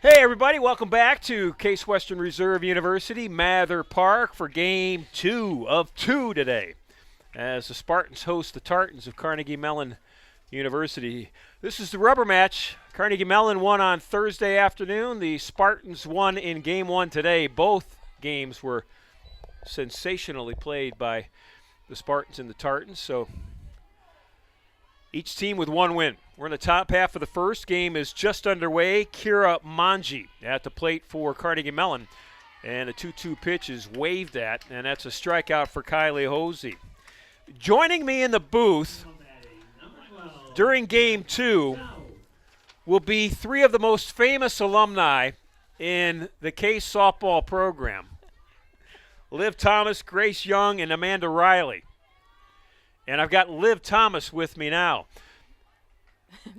Hey everybody, welcome back to Case Western Reserve University, Mather Park for game 2 of 2 today. As the Spartans host the Tartans of Carnegie Mellon University. This is the rubber match. Carnegie Mellon won on Thursday afternoon. The Spartans won in game 1 today. Both games were sensationally played by the Spartans and the Tartans, so each team with one win. We're in the top half of the first. Game is just underway. Kira Manji at the plate for Carnegie Mellon. And the 2-2 pitch is waved at, and that's a strikeout for Kylie Hosey. Joining me in the booth during Game 2 will be 3 of the most famous alumni in the Case softball program. Liv Thomas, Grace Young, and Amanda Riley. And I've got Liv Thomas with me now.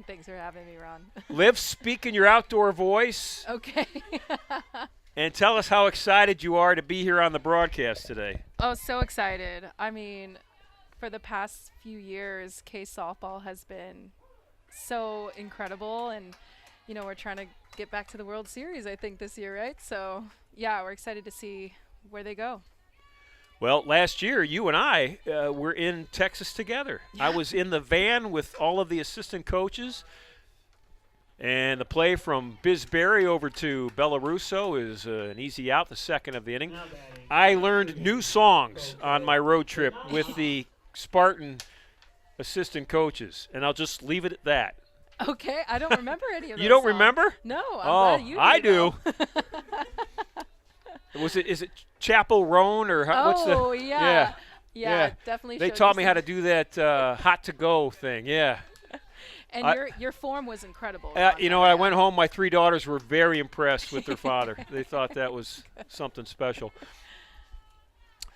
Thanks for having me, Ron. Liv, speak in your outdoor voice. Okay. And tell us how excited you are to be here on the broadcast today. Oh, so excited. I mean, for the past few years, Case softball has been so incredible. And, you know, we're trying to get back to the World Series, I think, this year, right? So, yeah, we're excited to see where they go. Well, last year, you and I were in Texas together. Yeah. I was in the van with all of the assistant coaches. And the play from Bisberry over to Bellarusso is an easy out, the second of the inning. I learned new songs on my road trip with the Spartan assistant coaches, and I'll just leave it at that. Okay, I don't remember any of those You don't songs. remember? No, I'm glad you I do. Is it Chapel Roan or what's the? Oh, yeah. Yeah, definitely. They showed taught you me how to some- do that hot to go thing. Yeah. And your form was incredible. You know, I went home. My 3 daughters were very impressed with their father. They thought that was something special.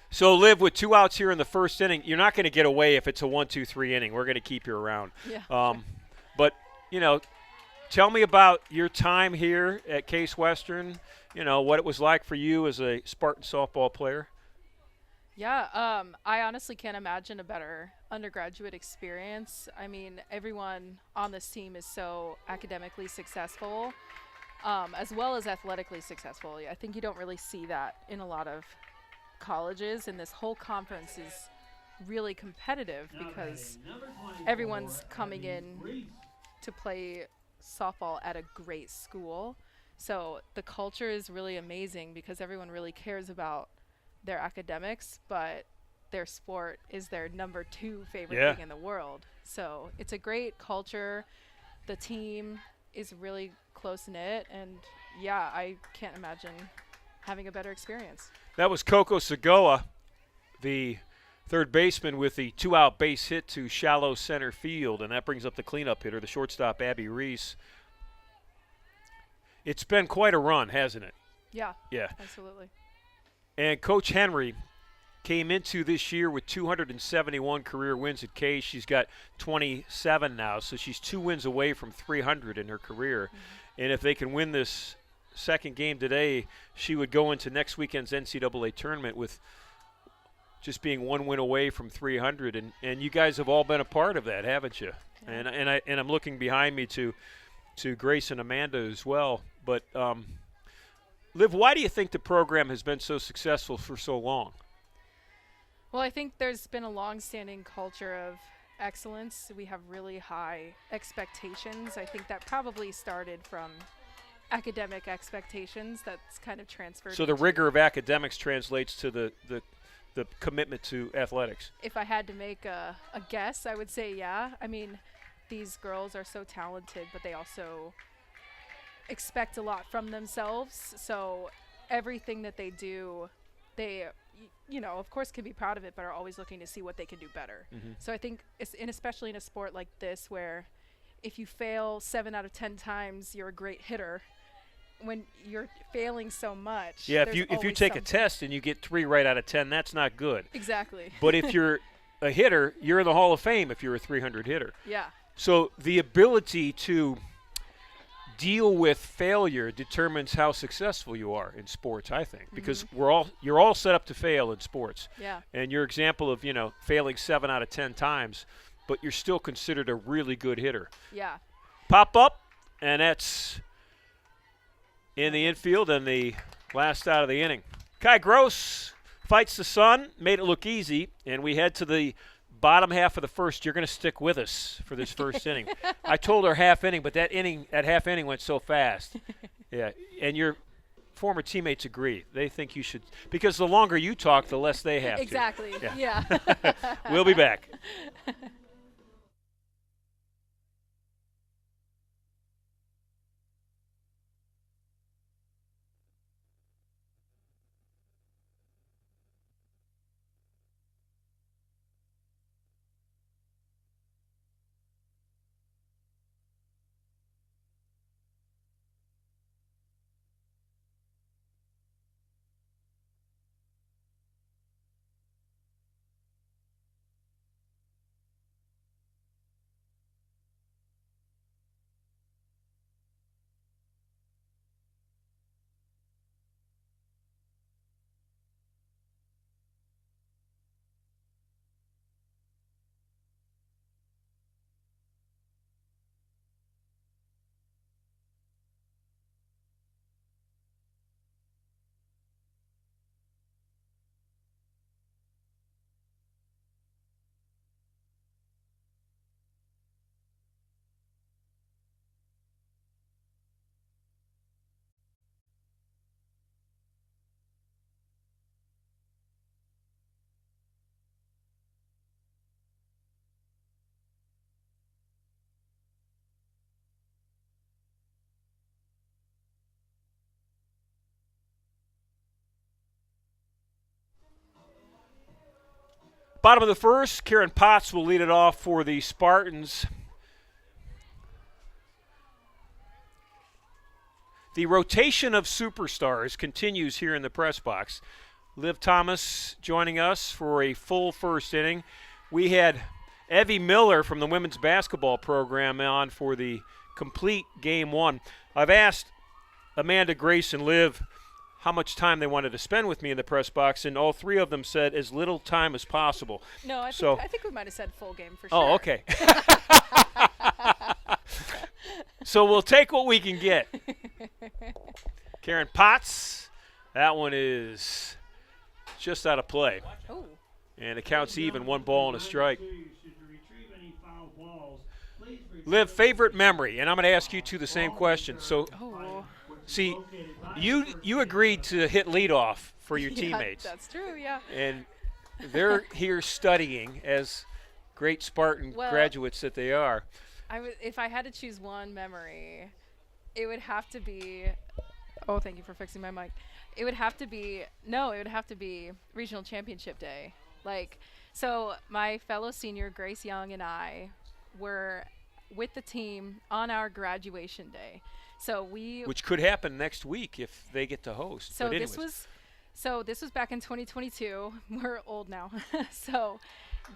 So, Liv, with 2 outs here in the first inning, you're not going to get away if it's a 1-2-3 inning. We're going to keep you around. Yeah. But, you know, tell me about your time here at Case Western, you know, what it was like for you as a Spartan softball player. Yeah, I honestly can't imagine a better undergraduate experience. I mean, everyone on this team is so academically successful, as well as athletically successful. I think you don't really see that in a lot of colleges, and this whole conference is really competitive because everyone's coming in to play softball at a great school. So the culture is really amazing because everyone really cares about their academics, but their sport is their number 2 favorite thing in the world. So it's a great culture. The team is really close-knit, and yeah, I can't imagine having a better experience. That was Coco Segoa, the third baseman, with the 2-out base hit to shallow center field, and that brings up the cleanup hitter, the shortstop, Abby Reese. It's been quite a run, hasn't it? Yeah. Yeah. Absolutely. And Coach Henry came into this year with 271 career wins at Case. She's got 27 now, so she's 2 wins away from 300 in her career. Mm-hmm. And if they can win this second game today, she would go into next weekend's NCAA tournament with just being 1 win away from 300. And you guys have all been a part of that, haven't you? Yeah. And I'm looking behind me to Grace and Amanda as well. But Liv, why do you think the program has been so successful for so long? Well, I think there's been a long-standing culture of excellence. We have really high expectations. I think that probably started from academic expectations. That's kind of transferred. So the rigor of academics translates to the commitment to athletics. If I had to make a guess, I would say yeah. I mean, these girls are so talented, but they also expect a lot from themselves. So everything that they do, they, you know, of course can be proud of it, but are always looking to see what they can do better. Mm-hmm. So I think, especially in a sport like this, where if you fail 7 out of 10 times, you're a great hitter. When you're failing so much, yeah. If you take a test and you get 3 right out of 10, that's not good. Exactly. But if you're a hitter, you're in the Hall of Fame if you're a 300 hitter. Yeah. So the ability to deal with failure determines how successful you are in sports, I think, because you're all set up to fail in sports. Yeah. And your example of, you know, failing 7 out of 10 times, but you're still considered a really good hitter. Yeah. Pop up, and that's in the infield and the last out of the inning. Kai Gross fights the sun, made it look easy, and we head to the bottom half of the first. You're going to stick with us for this first inning. I told her half inning, but that half inning went so fast. Yeah, and your former teammates agree. They think you should, because the longer you talk, the less they have exactly. to. Yeah. We'll be back. Bottom of the first, Karen Potts will lead it off for the Spartans. The rotation of superstars continues here in the press box. Liv Thomas joining us for a full first inning. We had Evie Miller from the women's basketball program on for the complete game one. I've asked Amanda, Grace, and Liv how much time they wanted to spend with me in the press box, and all three of them said as little time as possible. No, I think we might have said full game for sure. Oh, okay. So we'll take what we can get. Karen Potts, that one is just out of play. Oh. And it counts even, 1 ball and a strike. Liv, favorite memory, and I'm going to ask you two the same question. So, see, you agreed to hit leadoff for your teammates. That's true, yeah. And they're here studying as great Spartan graduates that they are. If I had to choose one memory, it would have to be – oh, thank you for fixing my mic. It would have to be regional championship day. So my fellow senior, Grace Young, and I were with the team on our graduation day. Which could happen next week if they get to host. So this was back in 2022. We're old now. So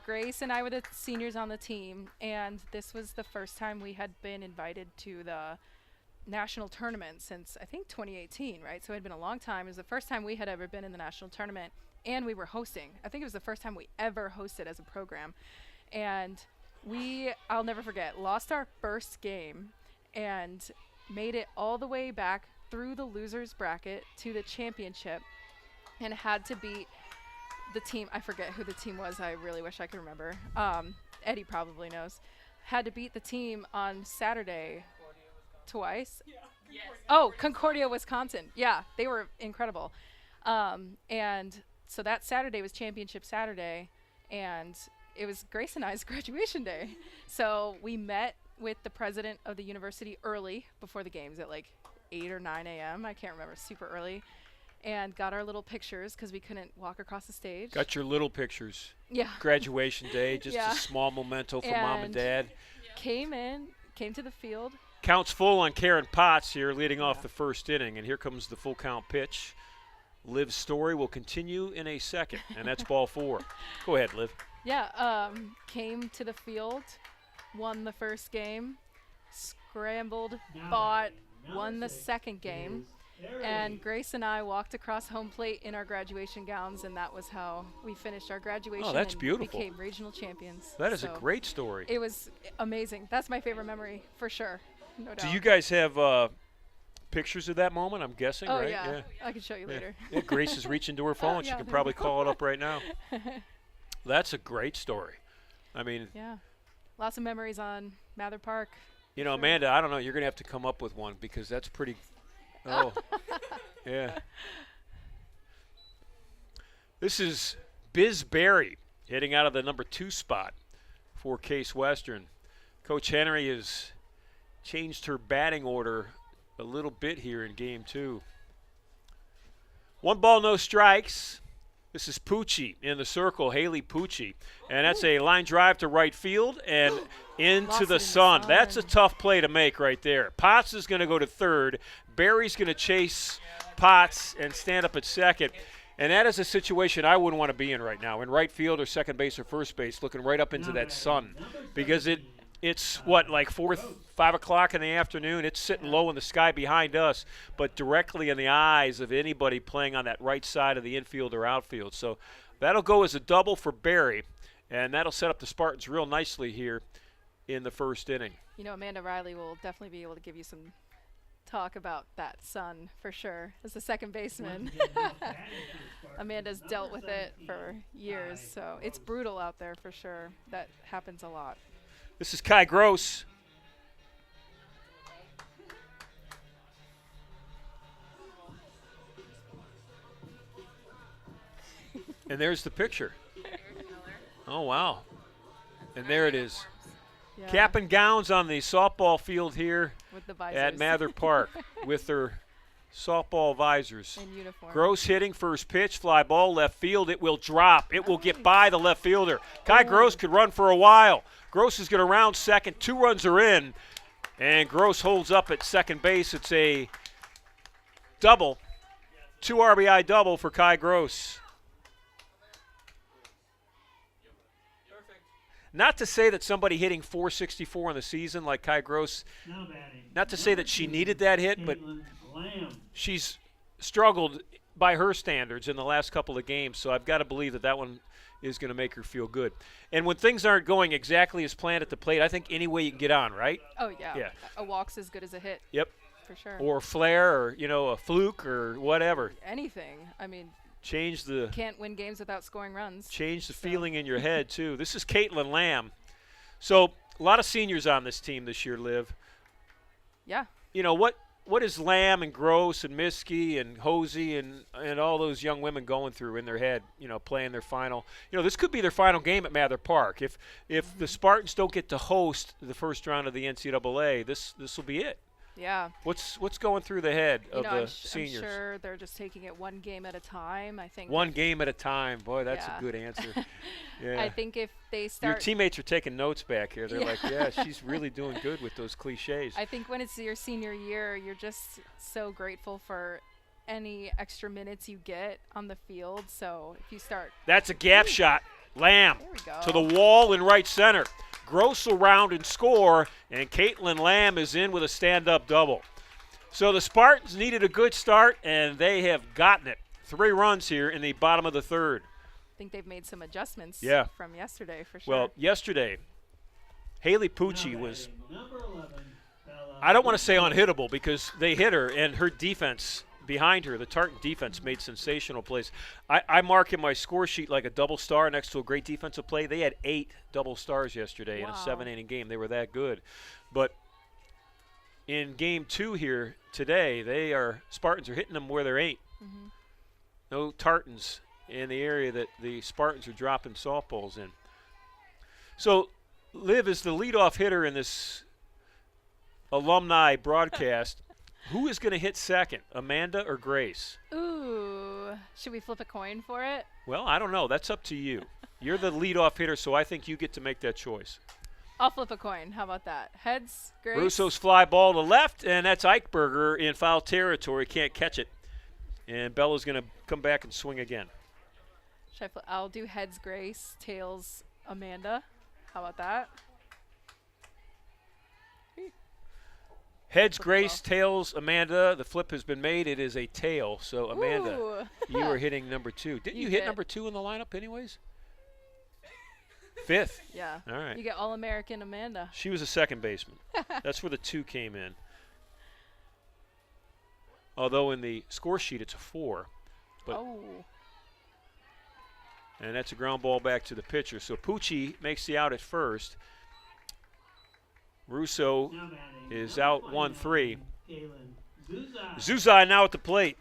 Grace and I were the seniors on the team, and this was the first time we had been invited to the national tournament since, I think, 2018, right? So it had been a long time. It was the first time we had ever been in the national tournament, and we were hosting. I think it was the first time we ever hosted as a program. And I'll never forget, lost our first game and made it all the way back through the losers bracket to the championship and had to beat the team. I forget who the team was. I really wish I could remember. Eddie probably knows. Had to beat the team on Saturday twice. Yeah. Yes. Oh, Concordia, Wisconsin. Yeah, they were incredible. And so that Saturday was championship Saturday, and it was Grace and I's graduation day. So we met with the president of the university early before the games at 8 or 9 a.m. I can't remember, super early. And got our little pictures because we couldn't walk across the stage. Got your little pictures. Yeah. Graduation day, just a small memento for Mom and Dad. Came to the field. Counts full on Karen Potts here, leading off the first inning. And here comes the full count pitch. Liv's story will continue in a second, and that's ball 4. Go ahead, Liv. Yeah, came to the field, won the first game, scrambled, fought, won the second game. And Grace and I walked across home plate in our graduation gowns, and that was how we finished our graduation. Oh, that's and beautiful. Became regional champions. That is a great story. It was amazing. That's my favorite memory for sure. No doubt. Do you guys have pictures of that moment, I'm guessing, Oh right? yeah. I can show you later. Yeah, Grace is reaching to her phone. She yeah, can there probably you go. call it up right now. That's a great story. I mean, Yeah. Lots of memories on Mather Park. you know, Sure. Amanda, I don't know. You're going to have to come up with one because that's pretty. Oh, yeah. This is Biz Berry hitting out of the number 2 spot for Case Western. Coach Henry has changed her batting order a little bit here in game 2. 1 ball, no strikes. This is Pucci in the circle, Haley Pucci. And that's a line drive to right field and into Lost it the in the sun. That's a sun. tough play to make right there. Potts is going to go to third. Barry's going to chase Potts and stand up at second. And that is a situation I wouldn't want to be in right now, in right field or second base or first base, looking right up into that sun. Because it's what, like 5 o'clock in the afternoon? It's sitting low in the sky behind us, but directly in the eyes of anybody playing on that right side of the infield or outfield. So that'll go as a double for Barry, and that'll set up the Spartans real nicely here in the first inning. You know, Amanda Riley will definitely be able to give you some talk about that sun for sure. As the second baseman, Amanda's dealt with it for years, so it's brutal out there for sure. That happens a lot. This is Kai Gross. And there's the picture. Oh, wow. And there it is. Yeah, Cap and gowns on the softball field here with the visors. at Mather Park with their softball visors. in uniform. Gross hitting first pitch, fly ball left field. It will drop. It will get by the left fielder. Kai Gross could run for a while. Gross is going to round second. 2 runs are in, and Gross holds up at second base. It's a double, 2 RBI double for Kai Gross. Not to say that somebody hitting .464 in the season like Kai Gross, not to say that she needed that hit, but she's struggled by her standards in the last couple of games, so I've got to believe that that one is going to make her feel good. And when things aren't going exactly as planned at the plate, I think any way you can get on, right? Oh, yeah. Yeah. A walk's as good as a hit. Yep. For sure. Or a flare or, a fluke or whatever. Anything. I mean, Change the can't win games without scoring runs. feeling in your head, too. This is Caitlin Lamb. So a lot of seniors on this team this year, Liv. Yeah. What is Lamb and Gross and Miskey and Hosey and all those young women going through in their head, playing their final? This could be their final game at Mather Park. If the Spartans don't get to host the first round of the NCAA, this will be it. Yeah. What's going through the head of the I'm seniors? I'm sure they're just taking it one game at a time. I think. One game at a time. Boy, that's Yeah. a good answer. Yeah. I think if they Your start. teammates are taking notes back here. They're Yeah. like, yeah, she's really doing good with those cliches. I think when it's your senior year, you're just so grateful for any extra minutes you get on the field. So if you start. That's a gap shot. Lamb There we go. to the wall in right center. Gross will round and score, and Caitlin Lamb is in with a stand-up double. So the Spartans needed a good start, and they have gotten it. 3 runs here in the bottom of the third. I think they've made some adjustments Yeah. from yesterday for sure. Well, yesterday, Haley Pucci was, I don't want to say unhittable because they hit her, and her defense behind her, the Tartan defense, made sensational plays. I mark in my score sheet like a double star next to a great defensive play. They had 8 double stars yesterday in a Wow. 7-inning game. They were that good. But in game 2 here today, Spartans are hitting them where there ain't. Mhm. No Tartans in the area that the Spartans are dropping softballs in. So Liv is the leadoff hitter in this alumni broadcast. Who is going to hit second, Amanda or Grace? Ooh. Should we flip a coin for it? Well, I don't know. That's up to you. You're the leadoff hitter, so I think you get to make that choice. I'll flip a coin. How about that? Heads, Grace? Russo's fly ball to left, and that's Eichberger in foul territory. Can't catch it. And Bella's going to come back and swing again. I'll do heads, Grace. Tails, Amanda. How about that? Heads, Flip it Grace, off. tails, Amanda. The flip has been made. It is a tail. So, Amanda, Ooh. you are hitting number 2. Didn't you You hit did. number 2 in the lineup anyways? 5th. Yeah. All right. You get All-American Amanda. She was a second baseman. That's where the 2 came in. although in the score sheet it's a 4. But and that's a ground ball back to the pitcher. So Pucci makes the out at first. Russo is out 1-3. Zuzai now at the plate.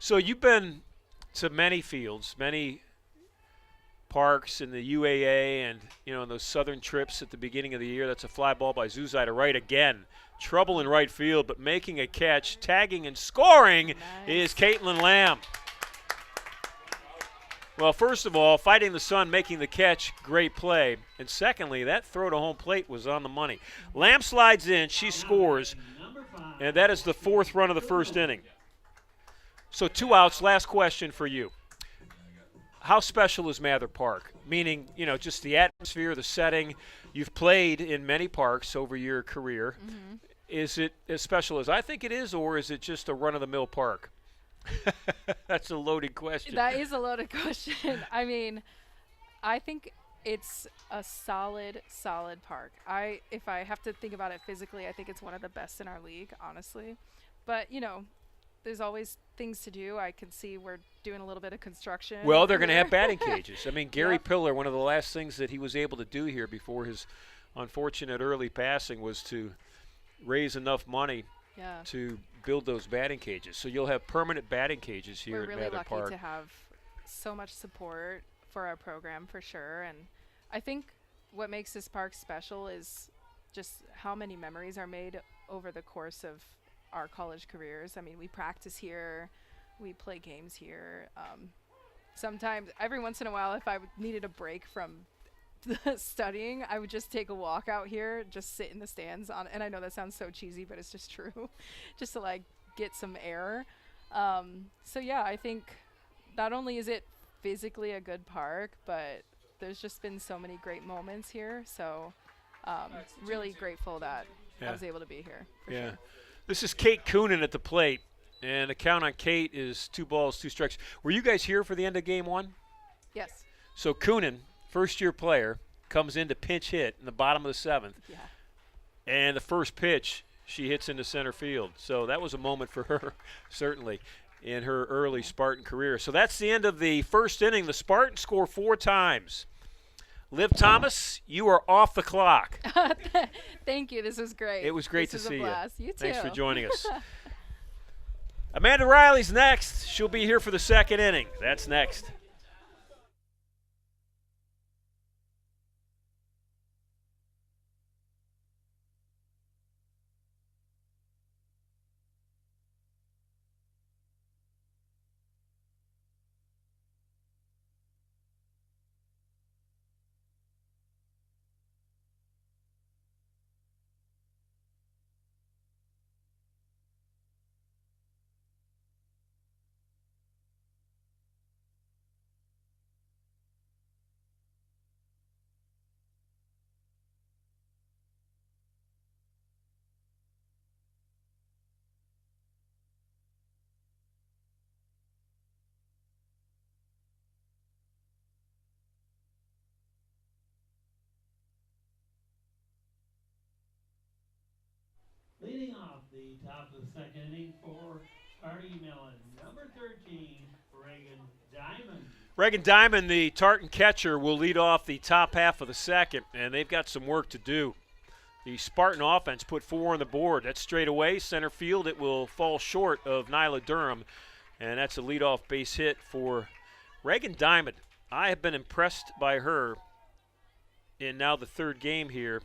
So you've been to many fields, many parks in the UAA, and in those southern trips at the beginning of the year. That's a fly ball by Zuzai to right again. Trouble in right field, but making a catch, tagging and scoring is Caitlin Lamb. Well, first of all, fighting the sun, making the catch, great play. And secondly, that throw to home plate was on the money. Lamb slides in, she scores, and that is the 4th run of the first inning. So 2 outs, last question for you. How special is Mather Park? Meaning, just the atmosphere, the setting. You've played in many parks over your career. Mm-hmm. Is it as special as I think it is, or is it just a run-of-the-mill park? That's a loaded question. That is a loaded question. I mean, I think it's a solid park. If I have to think about it physically, I think it's one of the best in our league, honestly. But, there's always things to do. I can see we're doing a little bit of construction. Well, they're going to have batting cages. I mean, Gary Pillar, one of the last things that he was able to do here before his unfortunate early passing was to raise enough money to build those batting cages. So you'll have permanent batting cages here at Mather Park. We're really lucky to have so much support for our program, for sure. And I think what makes this park special is just how many memories are made over the course of our college careers. I mean, we practice here, we play games here. Sometimes, every once in a while, if I needed a break from studying, I would just take a walk out here, just sit in the stands and I know that sounds so cheesy, but it's just true, just to get some air. So yeah, I think not only is it physically a good park, but there's just been so many great moments here. So really grateful that I was able to be here. For sure. This is Kate Coonan at the plate, and the count on Kate is 2 balls, 2 strikes. Were you guys here for the end of game 1? Yes. So Coonan, first-year player, comes in to pinch hit in the bottom of the 7th. Yeah. And the first pitch, she hits into center field. So that was a moment for her, certainly, in her early Spartan career. So that's the end of the first inning. The Spartans score 4 times. Liv Thomas, you are off the clock. Thank you. This was great. It was great to see you. You too. Thanks for joining us. Amanda Riley's next. She'll be here for the 2nd inning. That's next. Leading off the top of the 2nd inning for Carnegie Mellon, number 13, Reagan Diamond. Reagan Diamond, the Tartan catcher, will lead off the top half of the 2nd, and they've got some work to do. The Spartan offense put 4 on the board. That's straight away. Center field, it will fall short of Nyla Durham, and that's a leadoff base hit for Reagan Diamond. I have been impressed by her in now the 3rd game here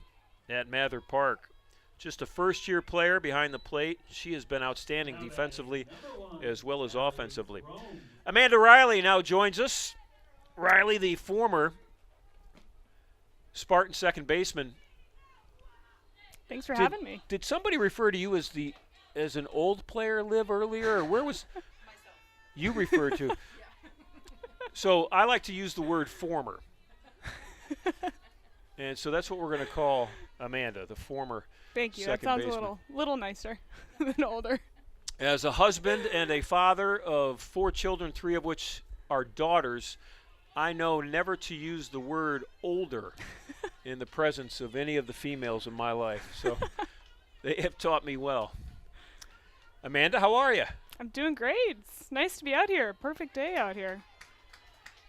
at Mather Park. Just a first-year player behind the plate. She has been outstanding defensively as well as offensively. Amanda Riley now joins us. Riley, the former Spartan second baseman. Thanks for having me. Did somebody refer to you as an old player, Liv, earlier? Or where was you referred to? So I like to use the word former. And so that's what we're going to call Amanda, the former Thank you. second That sounds baseman. a little nicer than older. As a husband and a father of 4 children, 3 of which are daughters, I know never to use the word older in the presence of any of the females in my life. So they have taught me well. Amanda, how are you? I'm doing great. It's nice to be out here. Perfect day out here.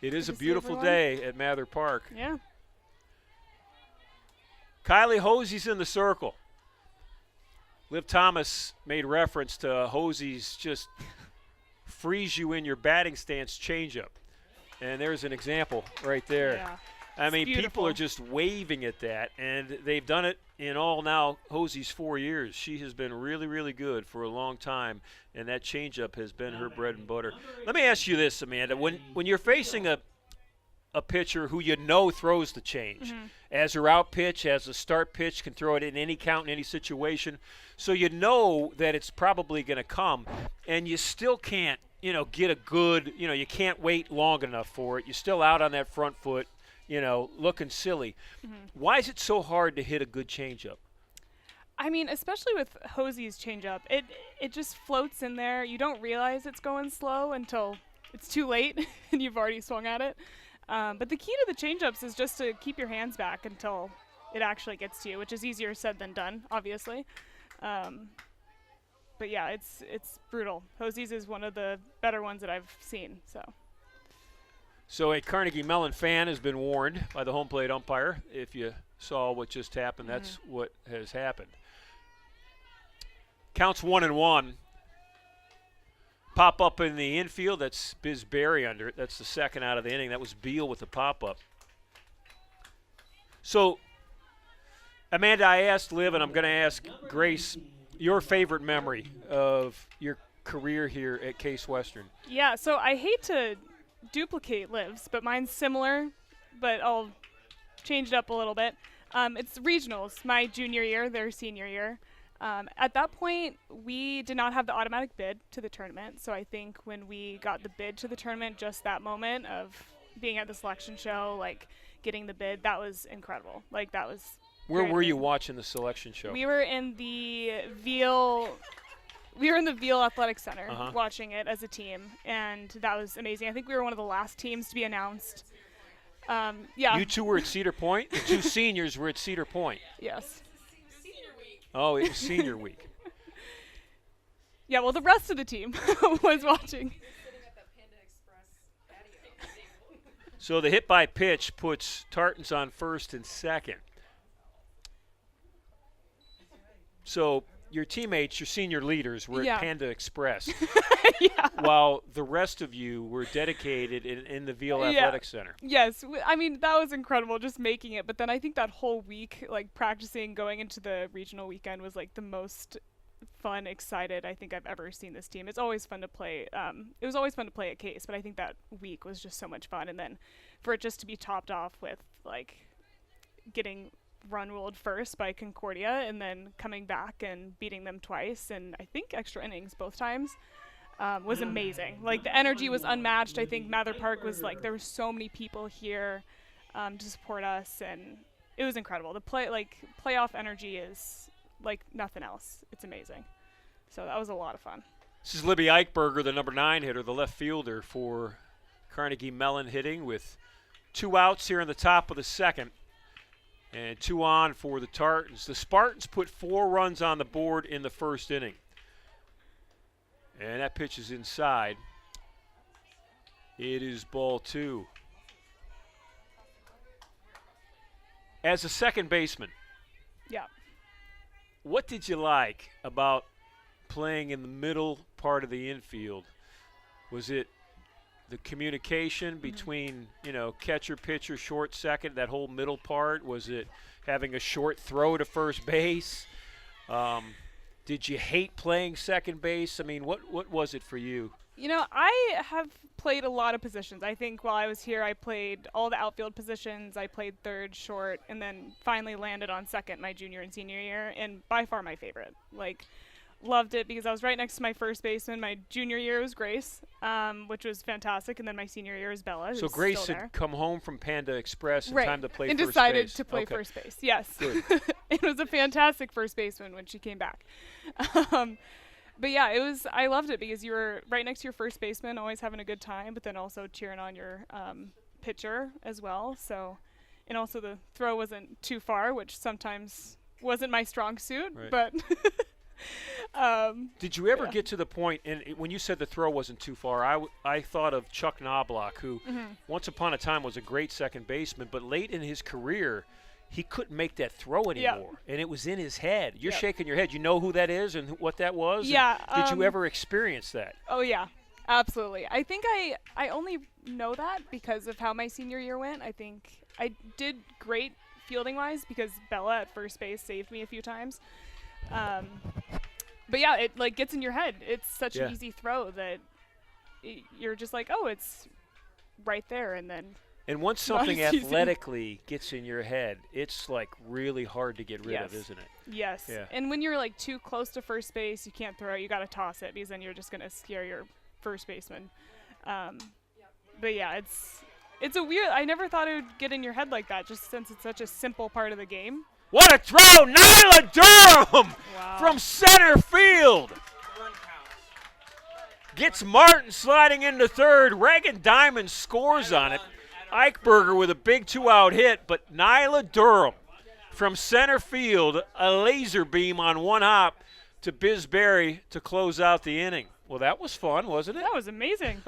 It is Good a to see beautiful everyone. day at Mather Park. Yeah. Kylie Hosey's in the circle. Liv Thomas made reference to Hosey's just freeze you in your batting stance changeup. And there's an example right there. Yeah. I mean, people beautiful. are just waving at that, and they've done it in all now Hosey's 4 years. She has been really, really good for a long time, and that changeup has been her bread and butter. Let me ask you this, Amanda. When you're facing a pitcher who you know throws the change, as her out pitch, as a start pitch, can throw it in any count, in any situation, so you know that it's probably going to come, and you still can't, get a good, you can't wait long enough for it. You're still out on that front foot, looking silly. Why is it so hard to hit a good changeup? I mean, especially with Hosey's changeup, it just floats in there. You don't realize it's going slow until it's too late and you've already swung at it. But the key to the changeups is just to keep your hands back until it actually gets to you, which is easier said than done, obviously. But yeah, it's brutal. Hosey's is one of the better ones that I've seen. So a Carnegie Mellon fan has been warned by the home plate umpire. If you saw what just happened, that's what has happened. Counts 1-1. Pop up in the infield. That's Biz Berry under it. That's the second out of the inning. That was Beal with the pop up. So, Amanda, I asked Liv, and I'm going to ask Grace, your favorite memory of your career here at Case Western. Yeah, so I hate to duplicate Liv's, but mine's similar, but I'll change it up a little bit. It's regionals, my junior year, their senior year. At that point, we did not have the automatic bid to the tournament, so I think when we got the bid to the tournament, just that moment of being at the selection show, getting the bid, that was incredible. That was Where very were you amazing. watching the selection show? We were in the Veal Athletic Center watching it as a team, and that was amazing. I think we were one of the last teams to be announced. Yeah. You two were at Cedar Point? The 2 seniors were at Cedar Point. Yes. Oh, it was senior week. Yeah, well, the rest of the team was watching. So the hit by pitch puts Tartans on first and second. So your teammates, your senior leaders, were Yeah. at Panda Express, Yeah. while the rest of you were dedicated in the Veal Yeah. Athletic Center. Yes, I mean, that was incredible just making it. But then I think that whole week, practicing, going into the regional weekend was the most fun, excited I think I've ever seen this team. It's always fun to play. It was always fun to play at Case, but I think that week was just so much fun. And then for it just to be topped off with getting run ruled first by Concordia and then coming back and beating them twice and I think extra innings both times was amazing. The energy was unmatched. I think Mather Park was there were so many people here to support us, and it was incredible. The playoff energy is nothing else. It's amazing. So that was a lot of fun. This is Libby Eichberger, the number 9 hitter, the left fielder for Carnegie Mellon, hitting with 2 outs here in the top of the second. And 2 on for the Tartans. The Spartans put 4 runs on the board in the first inning. And that pitch is inside. It is ball 2. As a second baseman, Yeah. what did you like about playing in the middle part of the infield? Was it the communication between, catcher, pitcher, short, second, that whole middle part? Was it having a short throw to first base? Did you hate playing second base? I mean, what was it for you? I have played a lot of positions. I think while I was here, I played all the outfield positions. I played third, short, and then finally landed on second my junior and senior year, and by far my favorite. Loved it because I was right next to my first baseman. My junior year was Grace, which was fantastic, and then my senior year was Bella. So who's Grace still had there. come home from Panda Express in Right, time to play and first decided base. to play Okay. first base. Yes, Good. it was a fantastic first baseman when she came back. But yeah, I loved it because you were right next to your first baseman, always having a good time, but then also cheering on your pitcher as well. So, and also the throw wasn't too far, which sometimes wasn't my strong suit, Right. but Did you ever yeah. get to the point, and when you said the throw wasn't too far, I thought of Chuck Knobloch, who once upon a time was a great second baseman, but late in his career, he couldn't make that throw anymore, and it was in his head. You're shaking your head. You know who that is and what that was? Yeah. And did you ever experience that? Oh yeah, absolutely. I think I only know that because of how my senior year went. I think I did great fielding wise because Bella at first base saved me a few times. But yeah, it like gets in your head. It's such an easy throw that you're just like, oh, it's right there, and then. And once something athletically gets in your head, it's like really hard to get rid of, isn't it? Yes. Yeah. And when you're like too close to first base, you can't throw it. You got to toss it because then you're just gonna scare your first baseman. But yeah, it's a weird. I never thought it would get in your head like that, just since it's such a simple part of the game. What a throw! Nyla Durham from center field. Gets Martin sliding into third. Reagan Diamond scores on it. Eichberger with a big 2-out hit, but Nyla Durham from center field, a laser beam on one hop to Biz Berry to close out the inning. Well, that was fun, wasn't it? That was amazing.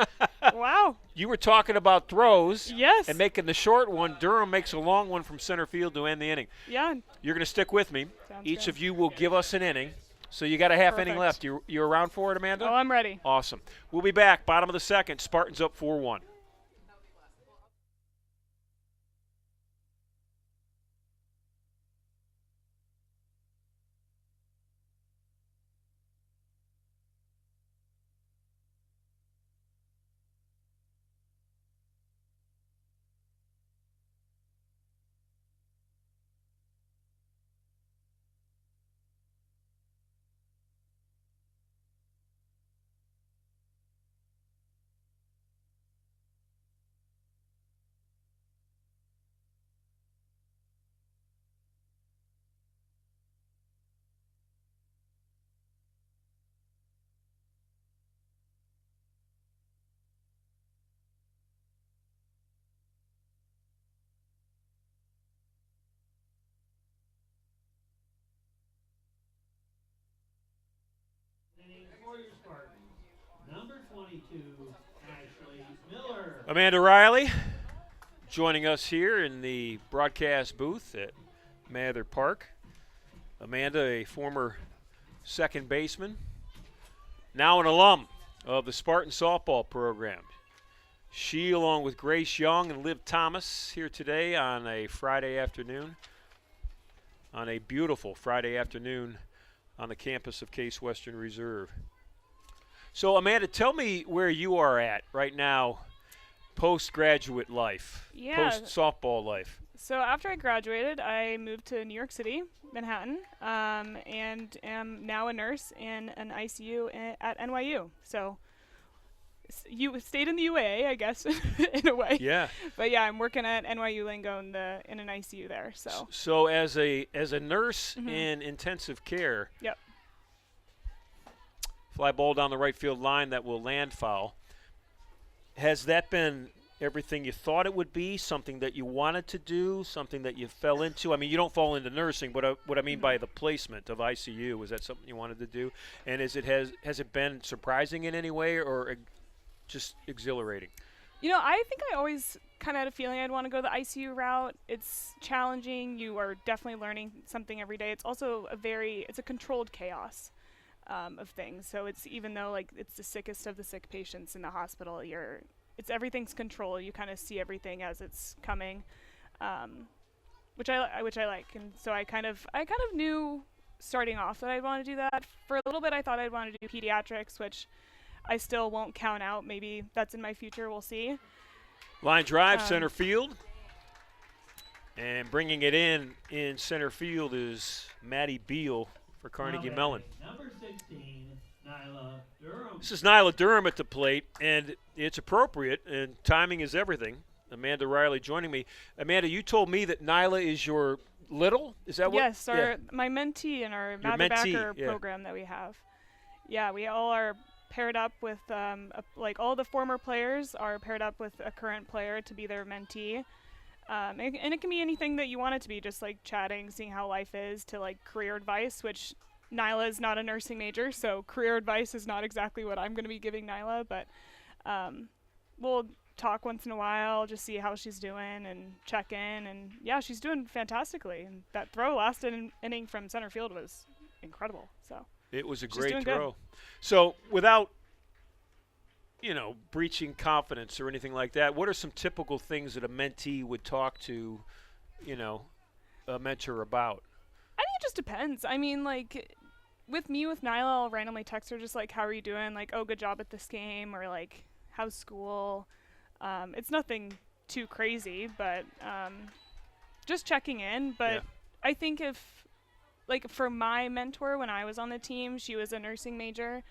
Wow. You were talking about throws. Yes. And making the short one. Durham makes a long one from center field to end the inning. Yeah. You're going to stick with me. Sounds Each good. of you will give us an inning. So you got a half inning Perfect. left. You around for it, Amanda? Oh, I'm ready. Awesome. We'll be back. Bottom of the second. Spartans up 4-1. Inning for your Spartans. Number 22, Ashley Miller. Amanda Riley joining us here in the broadcast booth at Mather Park. Amanda, a former second baseman, now an alum of the Spartan softball program. She, along with Grace Young and Liv Thomas, here today on a Friday afternoon, on a beautiful Friday afternoon on the campus of Case Western Reserve. So, Amanda, tell me where you are at right now, postgraduate life, post-softball life. So after I graduated, I moved to New York City, Manhattan, and am now a nurse in an ICU at NYU. So you stayed in the UAA, I guess, in a way. Yeah. But yeah, I'm working at NYU Lingo in an ICU there. So as a nurse in intensive care, yep. Fly ball down the right field line that will land foul. Has that been everything you thought it would be, something that you wanted to do, something that you fell into? I mean, you don't fall into nursing, but what I mean by the placement of ICU, is that something you wanted to do? And has it been surprising in any way or just exhilarating? You know, I think I always kind of had a feeling I'd want to go the ICU route. It's challenging. You are definitely learning something every day. It's also it's a controlled chaos of things. So it's, even though like it's the sickest of the sick patients in the hospital, everything's controlled. You kind of see everything as it's coming, which I like. And so I kind of knew starting off that I'd want to do that. For a little bit, I thought I'd want to do pediatrics, which I still won't count out. Maybe that's in my future. We'll see. Line drive, center field. And bringing it in center field is Maddie Beal for Carnegie Mellon. Number 16, Nyla Durham. This is Nyla Durham at the plate, and it's appropriate, and timing is everything. Amanda Riley joining me. Amanda, you told me that Nyla is your little? Is that what? Yes, my mentee in our Mather Backer program that we have. Yeah, we all are paired up with, like all the former players are paired up with a current player to be their mentee. And it can be anything that you want it to be, just like chatting, seeing how life is, to like career advice, which Nyla is not a nursing major, so career advice is not exactly what I'm going to be giving Nyla, but we'll talk once in a while, just see how she's doing and check in. And yeah, she's doing fantastically. And that throw last inning from center field was incredible. So it was a she's great doing throw. good. So without breaching confidence or anything like that, what are some typical things that a mentee would talk to, a mentor about? I think it just depends. I mean, like, with Nyla, I'll randomly text her just like, how are you doing? Like, oh, good job at this game, or like, how's school? It's nothing too crazy, but just checking in. But Yeah. I think like, for my mentor when I was on the team, she was a nursing major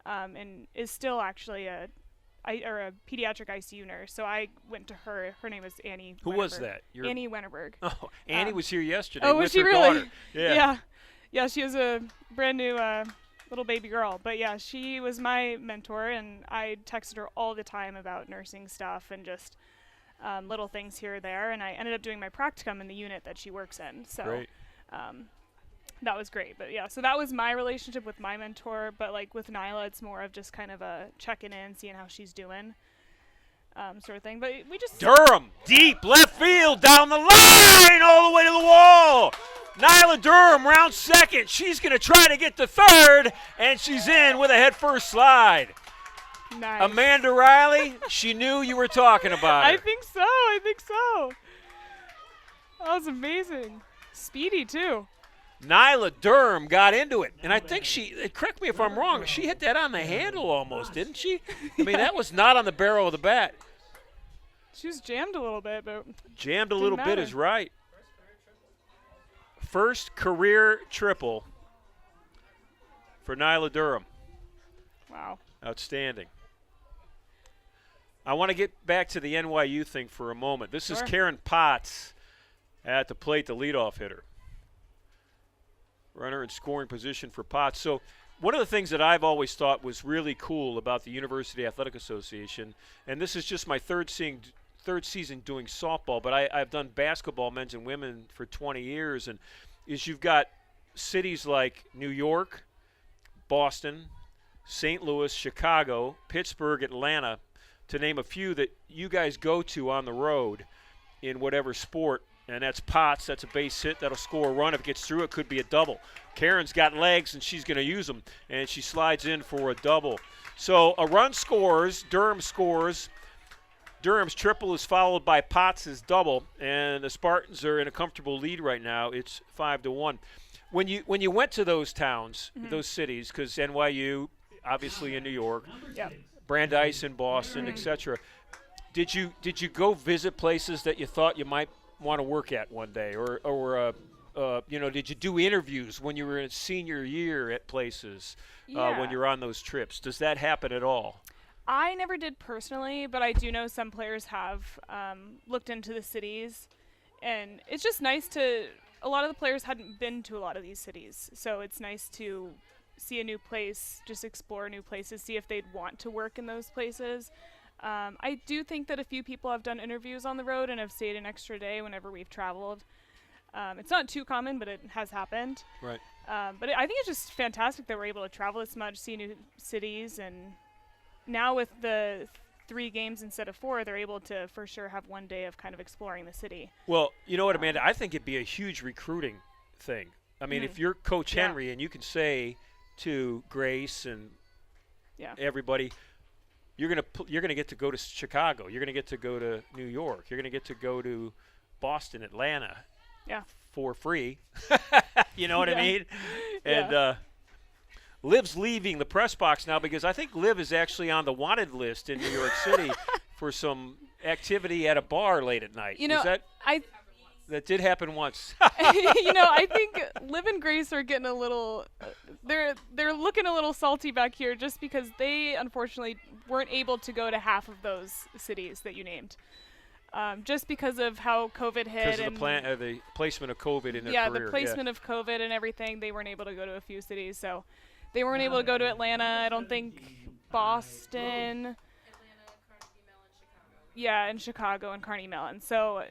and is still actually a pediatric ICU nurse. So I went to her. Her name was Annie. Who was that? Annie Wennerberg. Oh, Annie was here yesterday Oh, with was she her really? daughter. Yeah. Yeah, she was a brand new little baby girl. But yeah, she was my mentor, and I texted her all the time about nursing stuff and just little things here or there. And I ended up doing my practicum in the unit that she works in. So Great. that was great. But yeah, so that was my relationship with my mentor. But like with Nyla, it's more of just kind of a checking in, seeing how she's doing, sort of thing. But we just Durham, deep left field, down the line, all the way to the wall. Nyla Durham, round second. She's going to try to get to third, and she's in with a head-first slide. nice. Amanda Riley, she knew you were talking about her. I think so. That was amazing. Speedy too. Nyla Durham got into it, and I think correct me if I'm wrong, she hit that on the handle almost, didn't she? I mean, that was not on the barrel of the bat. She was jammed a little bit, but Jammed a didn't little bit matter. is right. First career triple for Nyla Durham. wow. Outstanding. I want to get back to the NYU thing for a moment. This is Sure. Karen Potts at the plate, the leadoff hitter. Runner in scoring position for Potts. So one of the things that I've always thought was really cool about the University Athletic Association, and this is just my third season doing softball, but I've done basketball, men's and women, for 20 years, and is you've got cities like New York, Boston, St. Louis, Chicago, Pittsburgh, Atlanta, to name a few that you guys go to on the road in whatever sport. And that's Potts. That's a base hit. That'll score a run. If it gets through, it could be a double. Karen's got legs, and she's going to use them. And she slides in for a double. So a run scores. Durham scores. Durham's triple is followed by Potts' double. And the Spartans are in a comfortable lead right now. It's 5-1. When you went to those towns, those cities, because NYU, obviously in New York, Yeah. Brandeis in Boston, etc. Did you go visit places that you thought you might want to work at one day, or did you do interviews when you were in senior year at places when you're on those trips? Does that happen at all? I never did personally, but I do know some players have looked into the cities, and it's just nice to. A lot of the players hadn't been to a lot of these cities, so it's nice to see a new place, just explore new places, see if they'd want to work in those places. I do think that a few people have done interviews on the road and have stayed an extra day whenever we've traveled. It's not too common, but it has happened. Right. But I think it's just fantastic that we're able to travel this much, see new cities, and now with the 3 games instead of 4, they're able to for sure have one day of kind of exploring the city. Well, you know what, Amanda? I think it'd be a huge recruiting thing. I mean, if you're Coach Yeah. Henry and you can say to Grace and Yeah. everybody, you're gonna get to go to Chicago. You're gonna get to go to New York. You're gonna get to go to Boston, Atlanta. Yeah. For free. You know what I Yeah. mean? And Liv's leaving the press box now because I think Liv is actually on the wanted list in New York City for some activity at a bar late at night. You know, That did happen once. I think Liv and Grace are getting a little. They're looking a little salty back here just because they unfortunately weren't able to go to half of those cities that you named, just because of how COVID hit Because and of the placement of COVID in their yeah, career. the placement of COVID and everything. They weren't able to go to a few cities, so they weren't able to go to Atlanta. I don't think Boston. Yeah, in Chicago and Carnegie Mellon. So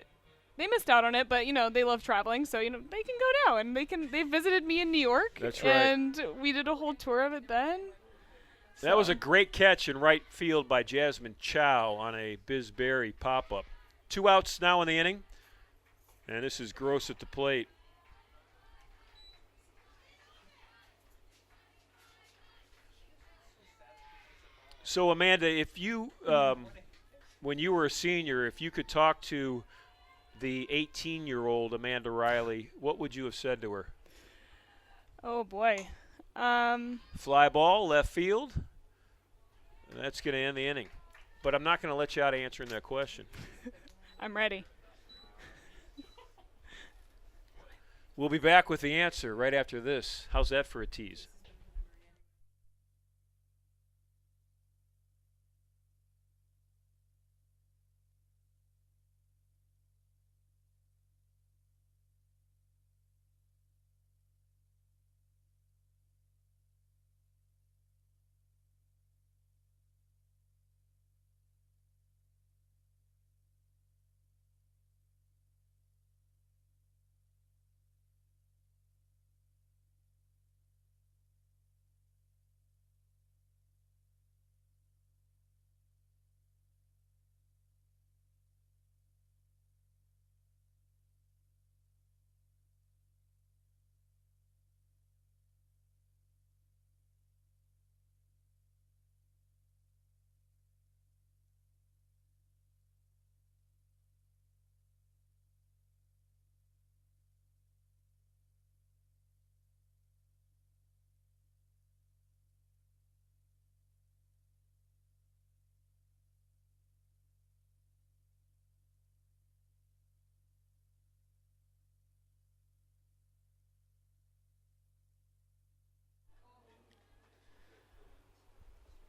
they missed out on it, but they love traveling, so they can go now, and they visited me in New York. That's right. And we did a whole tour of it then. That was a great catch in right field by Jasmine Chow on a Biz Berry pop-up. 2 outs now in the inning, and this is Gross at the plate. So, Amanda, if you, when you were a senior, if you could talk to the 18-year-old Amanda Riley, what would you have said to her? Oh, boy. Fly ball, left field. That's going to end the inning. But I'm not going to let you out of answering that question. I'm ready. We'll be back with the answer right after this. How's that for a tease?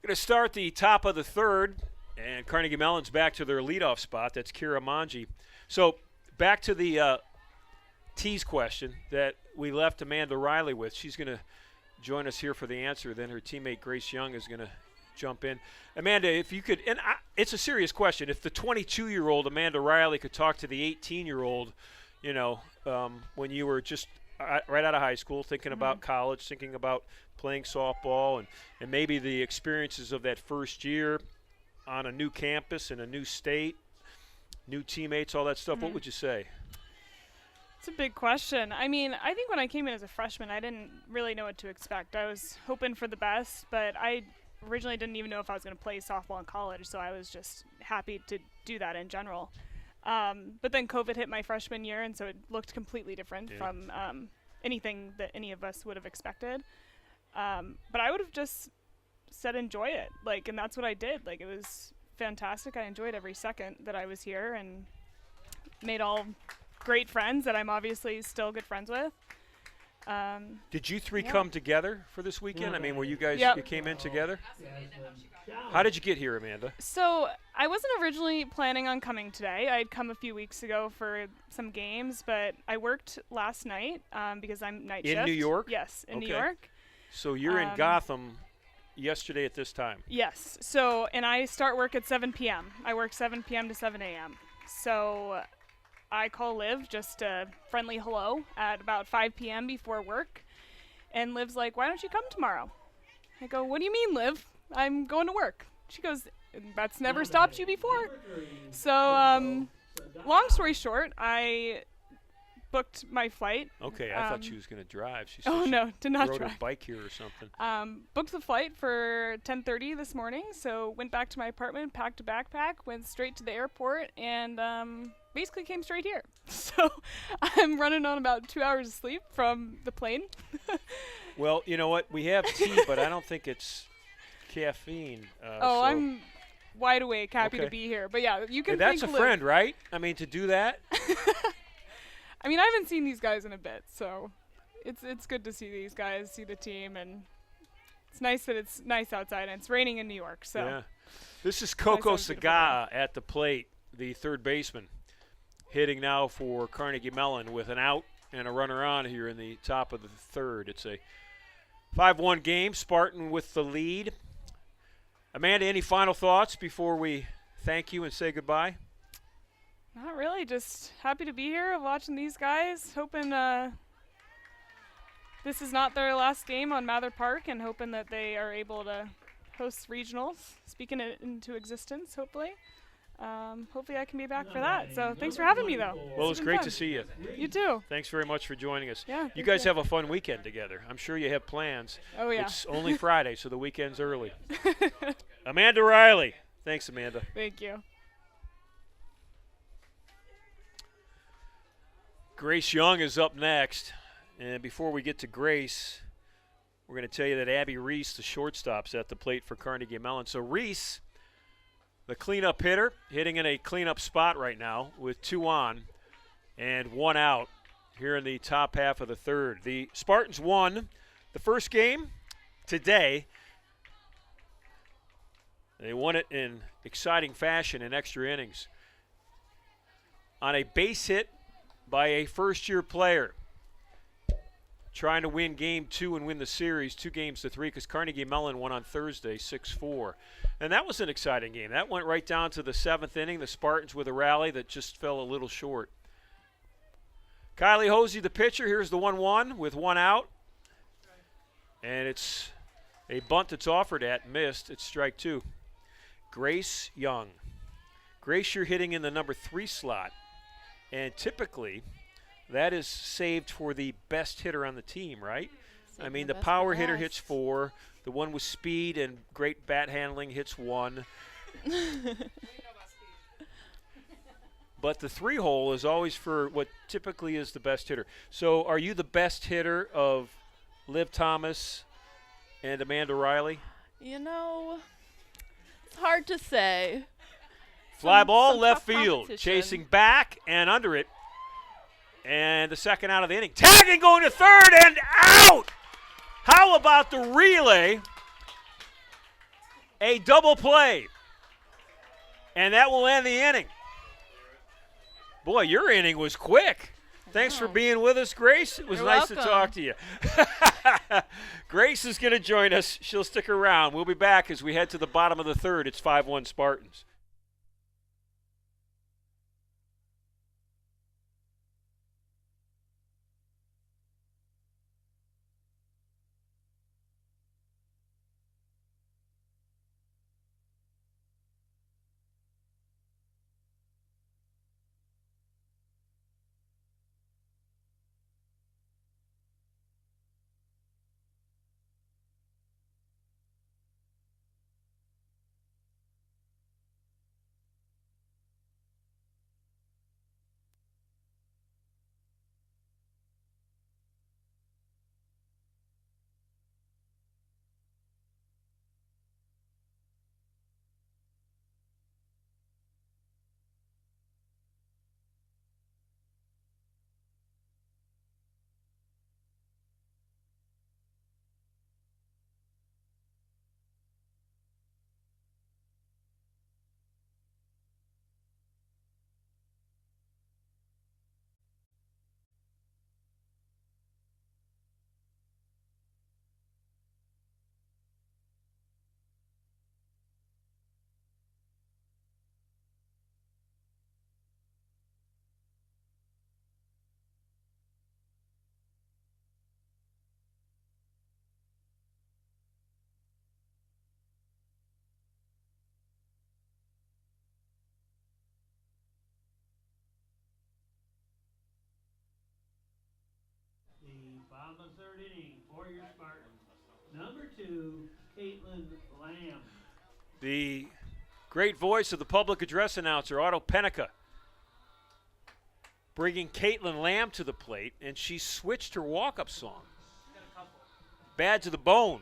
Going to start the top of the third, and Carnegie Mellon's back to their leadoff spot. That's Kira Manji. So back to the tease question that we left Amanda Riley with. She's going to join us here for the answer. Then her teammate Grace Young is going to jump in. Amanda, if you could, and it's a serious question. If the 22-year-old Amanda Riley could talk to the 18-year-old, when you were just right out of high school, thinking about college, thinking about playing softball, and maybe the experiences of that first year on a new campus in a new state, new teammates, all that stuff, what would you say? It's a big question. I mean, I think when I came in as a freshman, I didn't really know what to expect. I was hoping for the best, but I originally didn't even know if I was going to play softball in college, so I was just happy to do that in general. But then COVID hit my freshman year, and so it looked completely different from anything that any of us would have expected. But I would have just said enjoy it, and that's what I did. It was fantastic. I enjoyed every second that I was here and made all great friends that I'm obviously still good friends with. Did you three come together for this weekend? I mean, were you guys, you came in together? How did you get here, Amanda? So I wasn't originally planning on coming today. I'd come a few weeks ago for some games, but I worked last night because I'm night shift. In New York? Yes, in New York. So you're in Gotham yesterday at this time? Yes. So, and I start work at 7 p.m. I work 7 p.m. to 7 a.m. So I call Liv just a friendly hello at about 5 p.m. before work. And Liv's like, why don't you come tomorrow? I go, what do you mean, Liv? I'm going to work. She goes, that's never stopped you before. So long story short, I booked my flight. Okay, I thought she was going to drive. She said no, did not rode drive. a bike here or something. Booked the flight for 10:30 this morning, so went back to my apartment, packed a backpack, went straight to the airport, and basically came straight here. So I'm running on about 2 hours of sleep from the plane. Well, you know what? We have tea, but I don't think it's caffeine. So I'm wide awake, happy to be here. But yeah, you can. Hey, that's a friend, right? I mean, to do that. I mean, I haven't seen these guys in a bit, so it's good to see these guys, see the team, and it's nice that it's nice outside, and it's raining in New York. So yeah. This is Coco Saga at the plate, the third baseman, hitting now for Carnegie Mellon with an out and a runner on here in the top of the third. It's a 5-1 game, Spartan with the lead. Amanda, any final thoughts before we thank you and say goodbye? Not really. Just happy to be here watching these guys. Hoping this is not their last game on Mather Park, and hoping that they are able to host regionals, speaking it into existence, hopefully. Hopefully I can be back for that. So thanks for having me, though. Well, it was great fun. to see you. You too. Thanks very much for joining us. Yeah. You guys have a fun weekend together. I'm sure you have plans. Oh, yeah. It's only Friday, so the weekend's early. Amanda Riley. Thanks, Amanda. Thank you. Grace Young is up next. And before we get to Grace, we're going to tell you that Abby Reese, the shortstop's at the plate for Carnegie Mellon. So Reese, the cleanup hitter, hitting in a cleanup spot right now with 2 on and 1 out here in the top half of the third. The Spartans won the first game today. They won it in exciting fashion in extra innings on a base hit by a first-year player, trying to win game 2 and win the series 2-3, because Carnegie Mellon won on Thursday 6-4. And that was an exciting game. That went right down to the 7th inning. The Spartans with a rally that just fell a little short. Kylie Hosey, the pitcher. Here's the 1-1 with 1 out. And it's a bunt that's offered at, missed. It's strike 2. Grace Young. Grace, you're hitting in the number 3 slot. And typically, that is saved for the best hitter on the team, right? I mean, the power hitter hits 4. The one with speed and great bat handling hits 1. But the 3-hole is always for what typically is the best hitter. So are you the best hitter of Liv Thomas and Amanda Riley? You know, it's hard to say. Fly ball some left tough field, competition. chasing back and under it. And the second out of the inning. Tagging going to third and out! How about the relay? A double play. And that will end the inning. Boy, your inning was quick. Thanks for being with us, Grace. It was You're nice welcome. to talk to you. Grace is going to join us. She'll stick around. We'll be back as we head to the bottom of the third. It's 5-1 Spartans. The bottom of the third inning for your Spartans. Number 2, Caitlin Lamb. The great voice of the public address announcer, Otto Pennica, bringing Caitlin Lamb to the plate, and she switched her walk-up song. Bad to the Bone.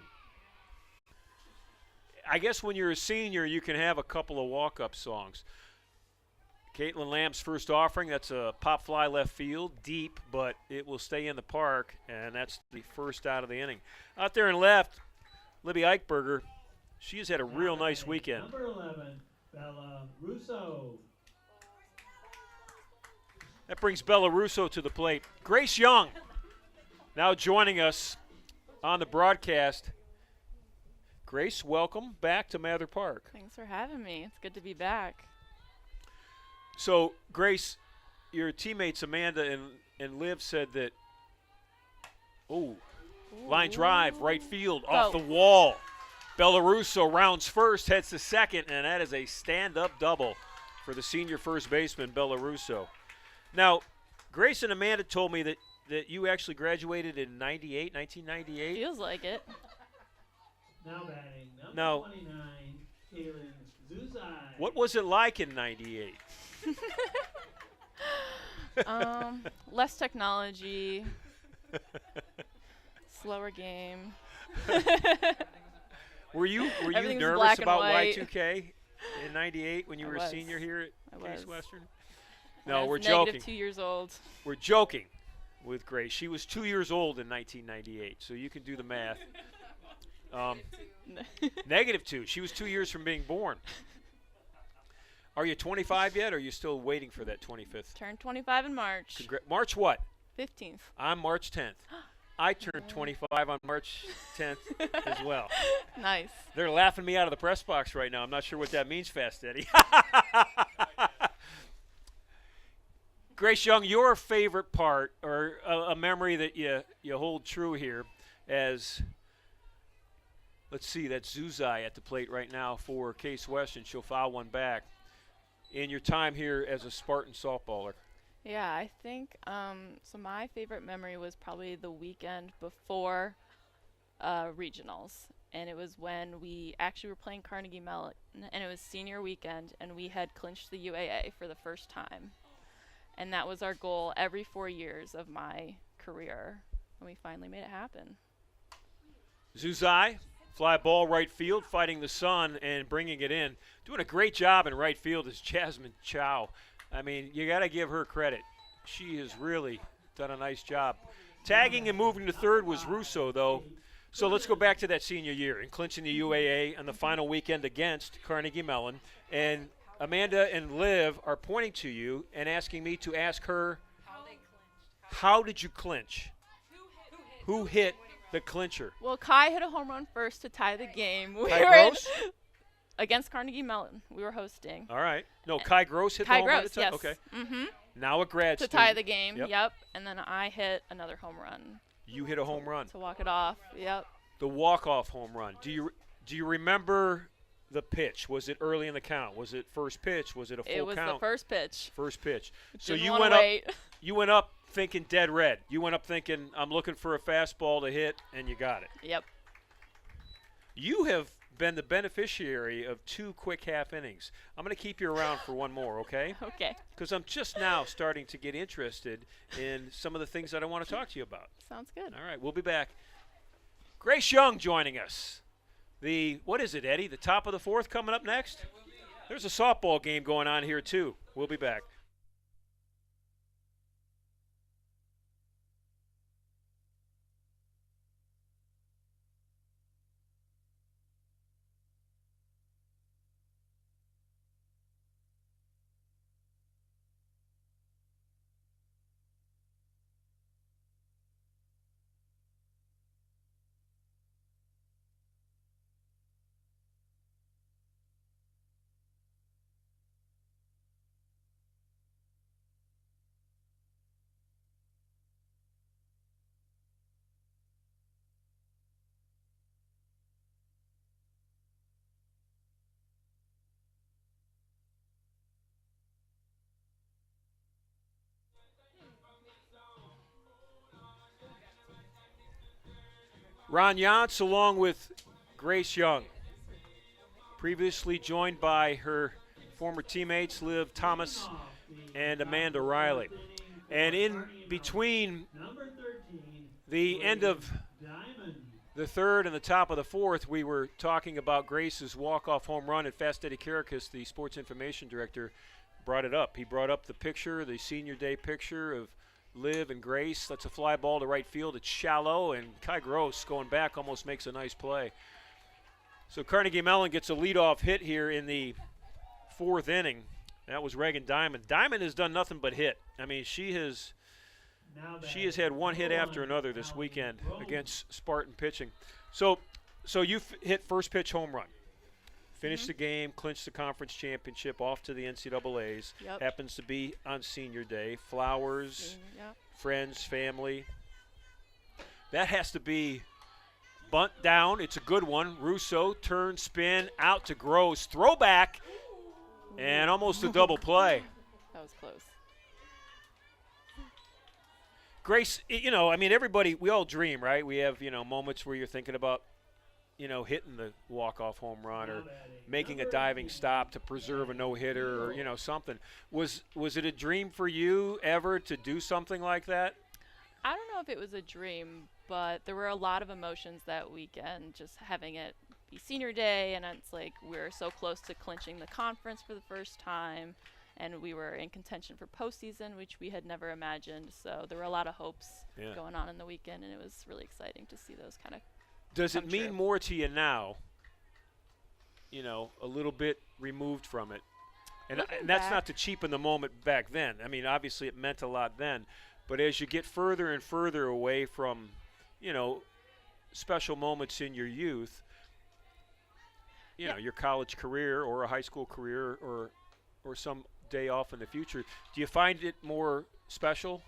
I guess when you're a senior, you can have a couple of walk-up songs. Caitlin Lamb's first offering, that's a pop fly left field, deep, but it will stay in the park, and that's the first out of the inning. Out there in left, Libby Eichberger, she has had a real nice weekend. Number 11, Bella Russo. That brings Bella Russo to the plate. Grace Young now joining us on the broadcast. Grace, welcome back to Mather Park. Thanks for having me. It's good to be back. So, Grace, your teammates Amanda and Liv said that, line drive, right field, off the wall. Bellarusso rounds first, heads to second, and that is a stand-up double for the senior first baseman, Bellarusso. Now, Grace and Amanda told me that you actually graduated in 1998? Feels like it. Now batting, number Now, 29, Kaylin Zuzai. what was it like in 98? Less technology, slower game. Were you Everything's nervous black and about white. Y2K in 98 when you I were a was. senior here I at Case was. Western? I No, was we're negative joking. 2 years old. We're joking with Grace. She was 2 years old in 1998, so you can do the math. -2. She was 2 years from being born. Are you 25 yet, or are you still waiting for that 25th? Turned 25 in March. March what? 15th. I'm March 10th. I turned 25 on March 10th as well. Nice. They're laughing me out of the press box right now. I'm not sure what that means, Fast Eddie. Grace Young, your favorite part, or a memory that you hold true here, as let's see, that's Zuzai at the plate right now for Case Western. She'll foul one back. In your time here as a Spartan softballer. Yeah, I think so. My favorite memory was probably the weekend before regionals, and it was when we actually were playing Carnegie Mellon, and it was senior weekend, and we had clinched the UAA for the first time, and that was our goal every 4 years of my career, and we finally made it happen. Zuzai, fly ball right field, fighting the sun and bringing it in. Doing a great job in right field is Jasmine Chow. I mean, you got to give her credit. She has really done a nice job. Tagging and moving to third was Russo, though. So let's go back to that senior year and clinching the UAA on the final weekend against Carnegie Mellon. And Amanda and Liv are pointing to you and asking me to ask her, how did you clinch? Who hit the clincher? Well, Kai hit a home run first to tie the game. We Kai were in Gross? against Carnegie Mellon. We were hosting. All right. No, Kai Gross hit Kai the home run Gross, to tie? yes. Okay. Mm-hmm. Now a grad To student. tie the game. Yep. Yep. And then I hit another home run You hit a home run. to walk it off. Yep. The walk-off home run. Do you remember the pitch? Was it early in the count? Was it first pitch? Was it a full It was count? the first pitch. First pitch. So Didn't you wanna went up. wait. You went up thinking dead red. You went up thinking I'm looking for a fastball to hit, and you got it. Yep. You have been the beneficiary of 2 quick half innings. I'm going to keep you around for one more, okay? Okay. Because I'm just now starting to get interested in some of the things that I want to talk to you about. Sounds good. All right, we'll be back. Grace Young joining us. What is it, Eddie? The top of the 4th coming up next? There's a softball game going on here, too. We'll be back. Ron Yantz along with Grace Young, previously joined by her former teammates Liv Thomas and Amanda Riley. And in between Number 13, the end of Diamond. the 3rd and the top of the 4th, we were talking about Grace's walk-off home run, and Fast Eddie Karakas, the sports information director, brought it up. He brought up the picture, the senior day picture of Liv and Grace. That's a fly ball to right field. It's shallow, and Kai Gross going back almost makes a nice play. So Carnegie Mellon gets a leadoff hit here in the 4th inning. That was Reagan Diamond. Diamond has done nothing but hit. I mean, she has She has had one hit after another this weekend against Spartan pitching. So you hit first pitch home run. Finished the game, clinched the conference championship, off to the NCAAs. Yep. Happens to be on senior day. Flowers, Yep. friends, family. That has to be bunt down. It's a good one. Russo, turn, spin, out to Gross. Throwback, and almost a double play. That was close. Grace, I mean, everybody, we all dream, right? We have, moments where you're thinking about, hitting the walk-off home run or making a diving stop to preserve a no-hitter or, something. Was it a dream for you ever to do something like that? I don't know if it was a dream, but there were a lot of emotions that weekend, just having it be senior day, and it's like we're so close to clinching the conference for the first time, and we were in contention for postseason, which we had never imagined. So there were a lot of hopes going on in the weekend, and it was really exciting to see those kind of. Does it mean more to you now, a little bit removed from it? And that's not to cheapen the moment back then. I mean, obviously it meant a lot then. But as you get further and further away from, special moments in your youth, your college career or a high school career or some day off in the future, do you find it more special?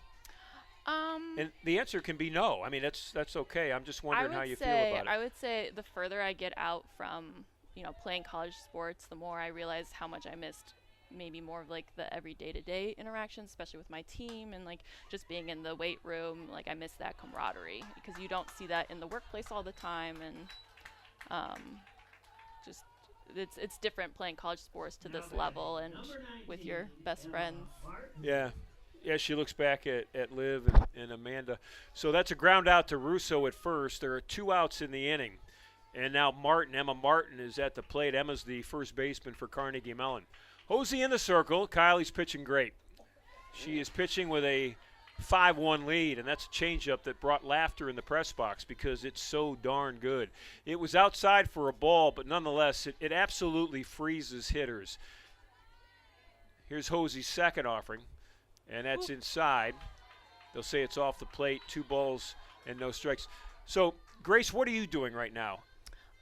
And the answer can be no. I mean, that's okay. I'm just wondering how you feel about it. I would say the further I get out from, playing college sports, the more I realize how much I missed maybe more of like the every day-to-day interactions, especially with my team and like just being in the weight room. Like I miss that camaraderie because you don't see that in the workplace all the time, and just it's different playing college sports to this level and with your best friends. Yeah, she looks back at Liv and Amanda. So that's a ground out to Russo at first. There are 2 outs in the inning. And now Emma Martin is at the plate. Emma's the first baseman for Carnegie Mellon. Hosey in the circle. Kylie's pitching great. She is pitching with a 5-1 lead, and that's a changeup that brought laughter in the press box because it's so darn good. It was outside for a ball, but nonetheless, it absolutely freezes hitters. Here's Hosey's second offering, and that's inside. They'll say it's off the plate, 2 balls and no strikes. So, Grace, what are you doing right now?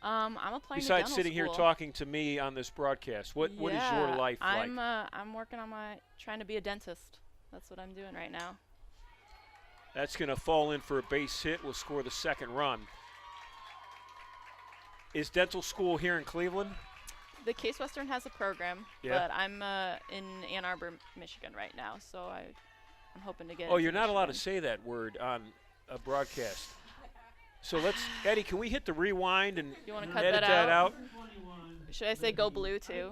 I'm applying to Besides dental sitting here school. talking to me on this broadcast, what is your life like? I'm working on trying to be a dentist. That's what I'm doing right now. That's going to fall in for a base hit. We'll score the second run. Is dental school here in Cleveland? The Case Western has a program, but I'm in Ann Arbor, Michigan right now, so I'm hoping to get. Oh, you're not allowed to say that word on a broadcast. So Eddie, can we hit the rewind and you wanna cut edit that out? Should I say go blue too?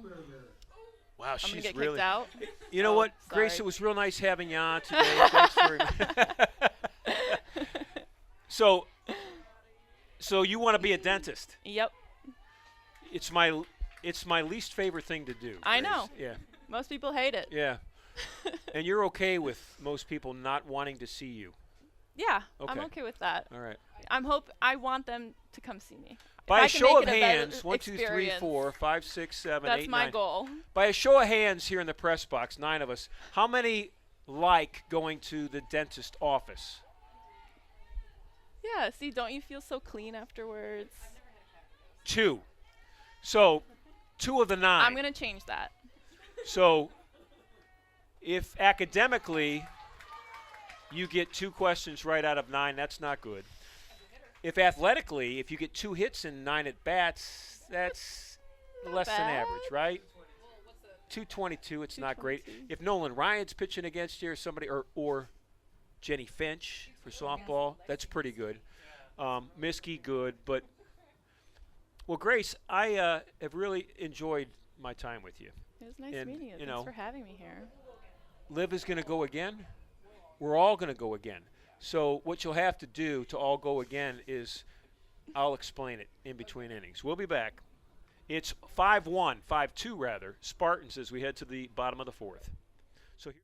Wow, I'm she's gonna get really. kicked out. You know what, sorry. Grace? It was real nice having you on today. Thanks very much. So you want to be a dentist? Yep. It's my least favorite thing to do. Grace. I know. Yeah. Most people hate it. Yeah. And you're okay with most people not wanting to see you? Yeah, Okay. I'm okay with that. All right. I want them to come see me. By If a I can show make of it a better hands, 1, 2, 3, experience, 4, 5, 6, 7, 8, That's my 9. goal. By a show of hands here in the press box, 9 of us, how many like going to the dentist office? Yeah, see, don't you feel so clean afterwards? 2. So 2 of the 9. I'm going to change that. So if academically you get 2 questions right out of 9, that's not good. If athletically, if you get 2 hits and 9 at bats, that's less than bad. average, right? 222, it's not great. If Nolan Ryan's pitching against you or somebody, or Jenny Finch for softball, that's pretty good. Miskey, good. But, well, Grace, I have really enjoyed my time with you. It was nice And, meeting you. you Thanks know, for having me here. Liv is going to go again. We're all going to go again. So what you'll have to do to all go again is I'll explain it in between innings. We'll be back. It's 5-1, 5-2 rather, Spartans as we head to the bottom of the 4th. So here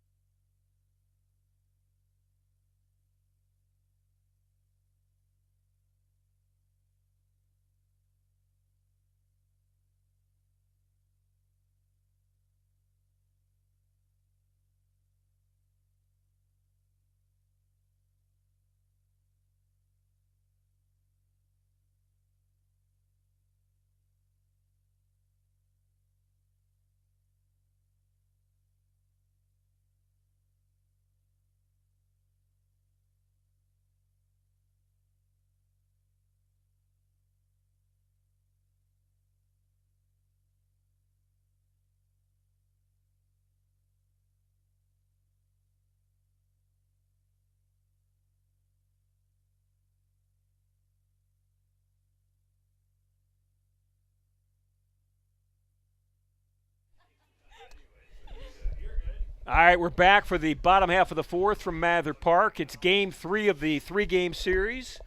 All right, we're back for the bottom half of the fourth from Mather Park. It's game 3 of the 3-game series.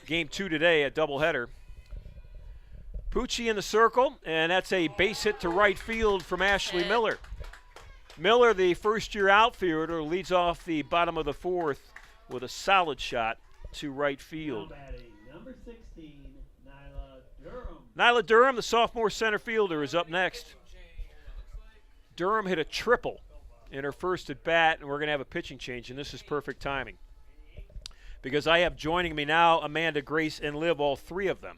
Game 2 today, a doubleheader. Pucci in the circle, and that's a base hit to right field from Ashley Miller. Miller, the first-year outfielder, leads off the bottom of the fourth with a solid shot to right field. Now batting, number 16, Nyla Durham. Nyla Durham, the sophomore center fielder, is up next. Durham hit a triple in her first at bat, and we're going to have a pitching change, and this is perfect timing. Because I have joining me now Amanda, Grace, and Liv, all 3 of them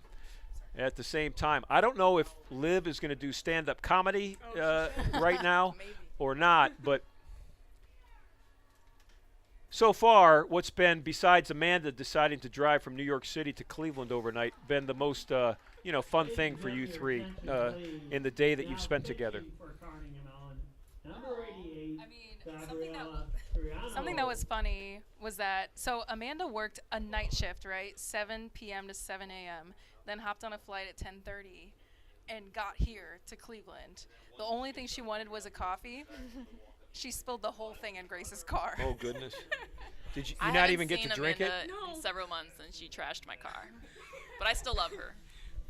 at the same time. I don't know if Liv is going to do stand-up comedy right now or not, but so far, what's been, besides Amanda deciding to drive from New York City to Cleveland overnight, been the most fun thing for you 3 in the day that you've spent together? For Carnegie Mellon, number 88, I mean, Gabriella Triano. something that was funny was that, so Amanda worked a night shift, right? 7 p.m. to 7 a.m., then hopped on a flight at 10:30 and got here to Cleveland. The only thing she wanted was a coffee. She spilled the whole thing in Grace's car. Oh, goodness. Did you I not haven't even get seen to drink Amanda it? in several months, and she trashed my car. But I still love her.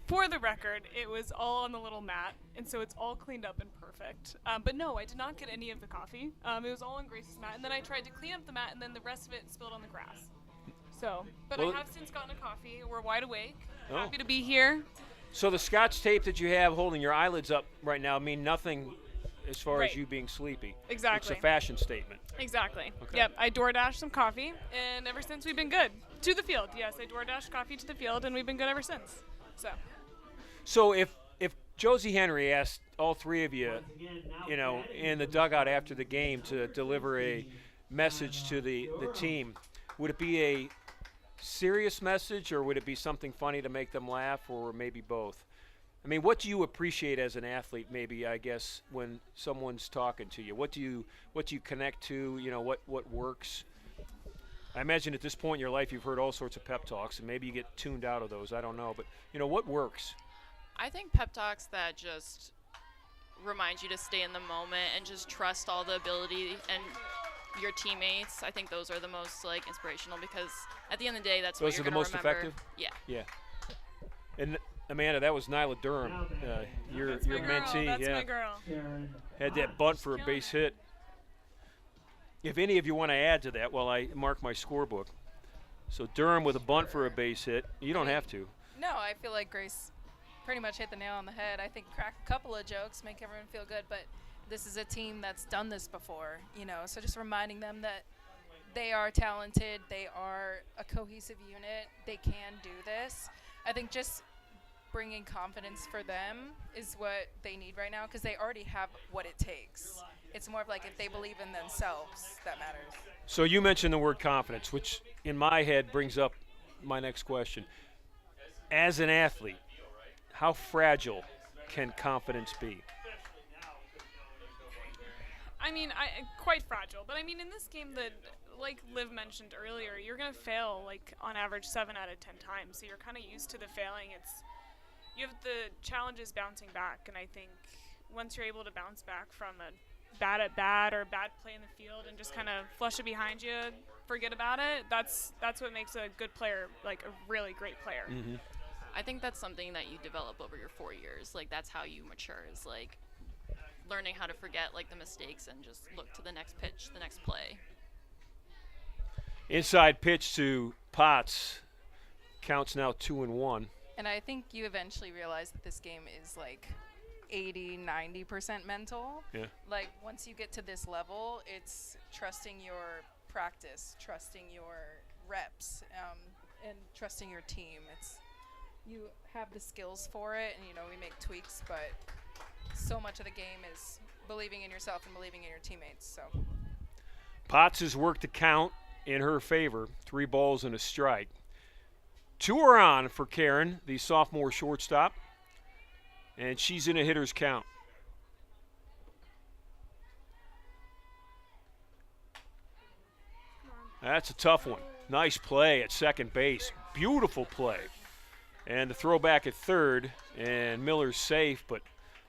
For the record, it was all on the little mat, and so it's all cleaned up and perfect. But no, I did not get any of the coffee. It was all on Grace's mat, and then I tried to clean up the mat, and then the rest of it spilled on the grass. So, but Well, I have since gotten a coffee. We're wide awake. Oh. Happy to be here. So the Scotch tape that you have holding your eyelids up right now mean nothing as far as Right. you being sleepy. Exactly. It's a fashion statement. Exactly. Okay. Yep, I DoorDashed some coffee, and ever since we've been good. To the field, yes. I DoorDashed coffee to the field, and we've been good ever since. So if Josie Henry asked all 3 of you, Once again, now batting, in the number dugout after the game to deliver a message to the team, would it be a serious message, or would it be something funny to make them laugh, or maybe both? I mean, what do you appreciate as an athlete, maybe, I guess, when someone's talking to you? What do you connect to? What works? I imagine at this point in your life you've heard all sorts of pep talks, and maybe you get tuned out of those. I don't know. But, what works? I think pep talks that just remind you to stay in the moment and just trust all the ability and your teammates. I think those are the most inspirational, because at the end of the day, that's what Those you're are the gonna most remember. effective? Yeah. Yeah. And, Amanda, that was Nyla Durham, your That's my girl. mentee. That's yeah. my girl. Sharon Had that bunt for a base hit. If any of you want to add to that, while I mark my scorebook. So Durham with a bunt for a base hit. You don't have to. No, I feel like Grace pretty much hit the nail on the head. I think crack a couple of jokes, make everyone feel good, but this is a team that's done this before, so just reminding them that they are talented, they are a cohesive unit, they can do this. I think just bringing confidence for them is what they need right now, because they already have what it takes. It's more of if they believe in themselves, that matters. So you mentioned the word confidence, which in my head brings up my next question. As an athlete, how fragile can confidence be? I mean, quite fragile. But I mean, in this game, like Liv mentioned earlier, you're gonna fail on average 7 out of 10 times. So you're kind of used to the failing. You have the challenges bouncing back, and I think once you're able to bounce back from a bad at bat or a bad play in the field and just kind of flush it behind you, forget about it. That's what makes a good player a really great player. Mm-hmm. I think that's something that you develop over your 4 years. That's how you mature, is learning how to forget the mistakes and just look to the next pitch, the next play. Inside pitch to Potts. Counts now 2-1. And I think you eventually realize that this game is 80-90% mental. Yeah. Once you get to this level, it's trusting your practice, trusting your reps, and trusting your team. You have the skills for it, and we make tweaks, but so much of the game is believing in yourself and believing in your teammates. So Potts has worked the count in her favor. 3 balls and a strike. 2 are on for Karen, the sophomore shortstop, and she's in a hitter's count. That's a tough one. Nice play at second base. Beautiful play. And the throwback at third, and Miller's safe, but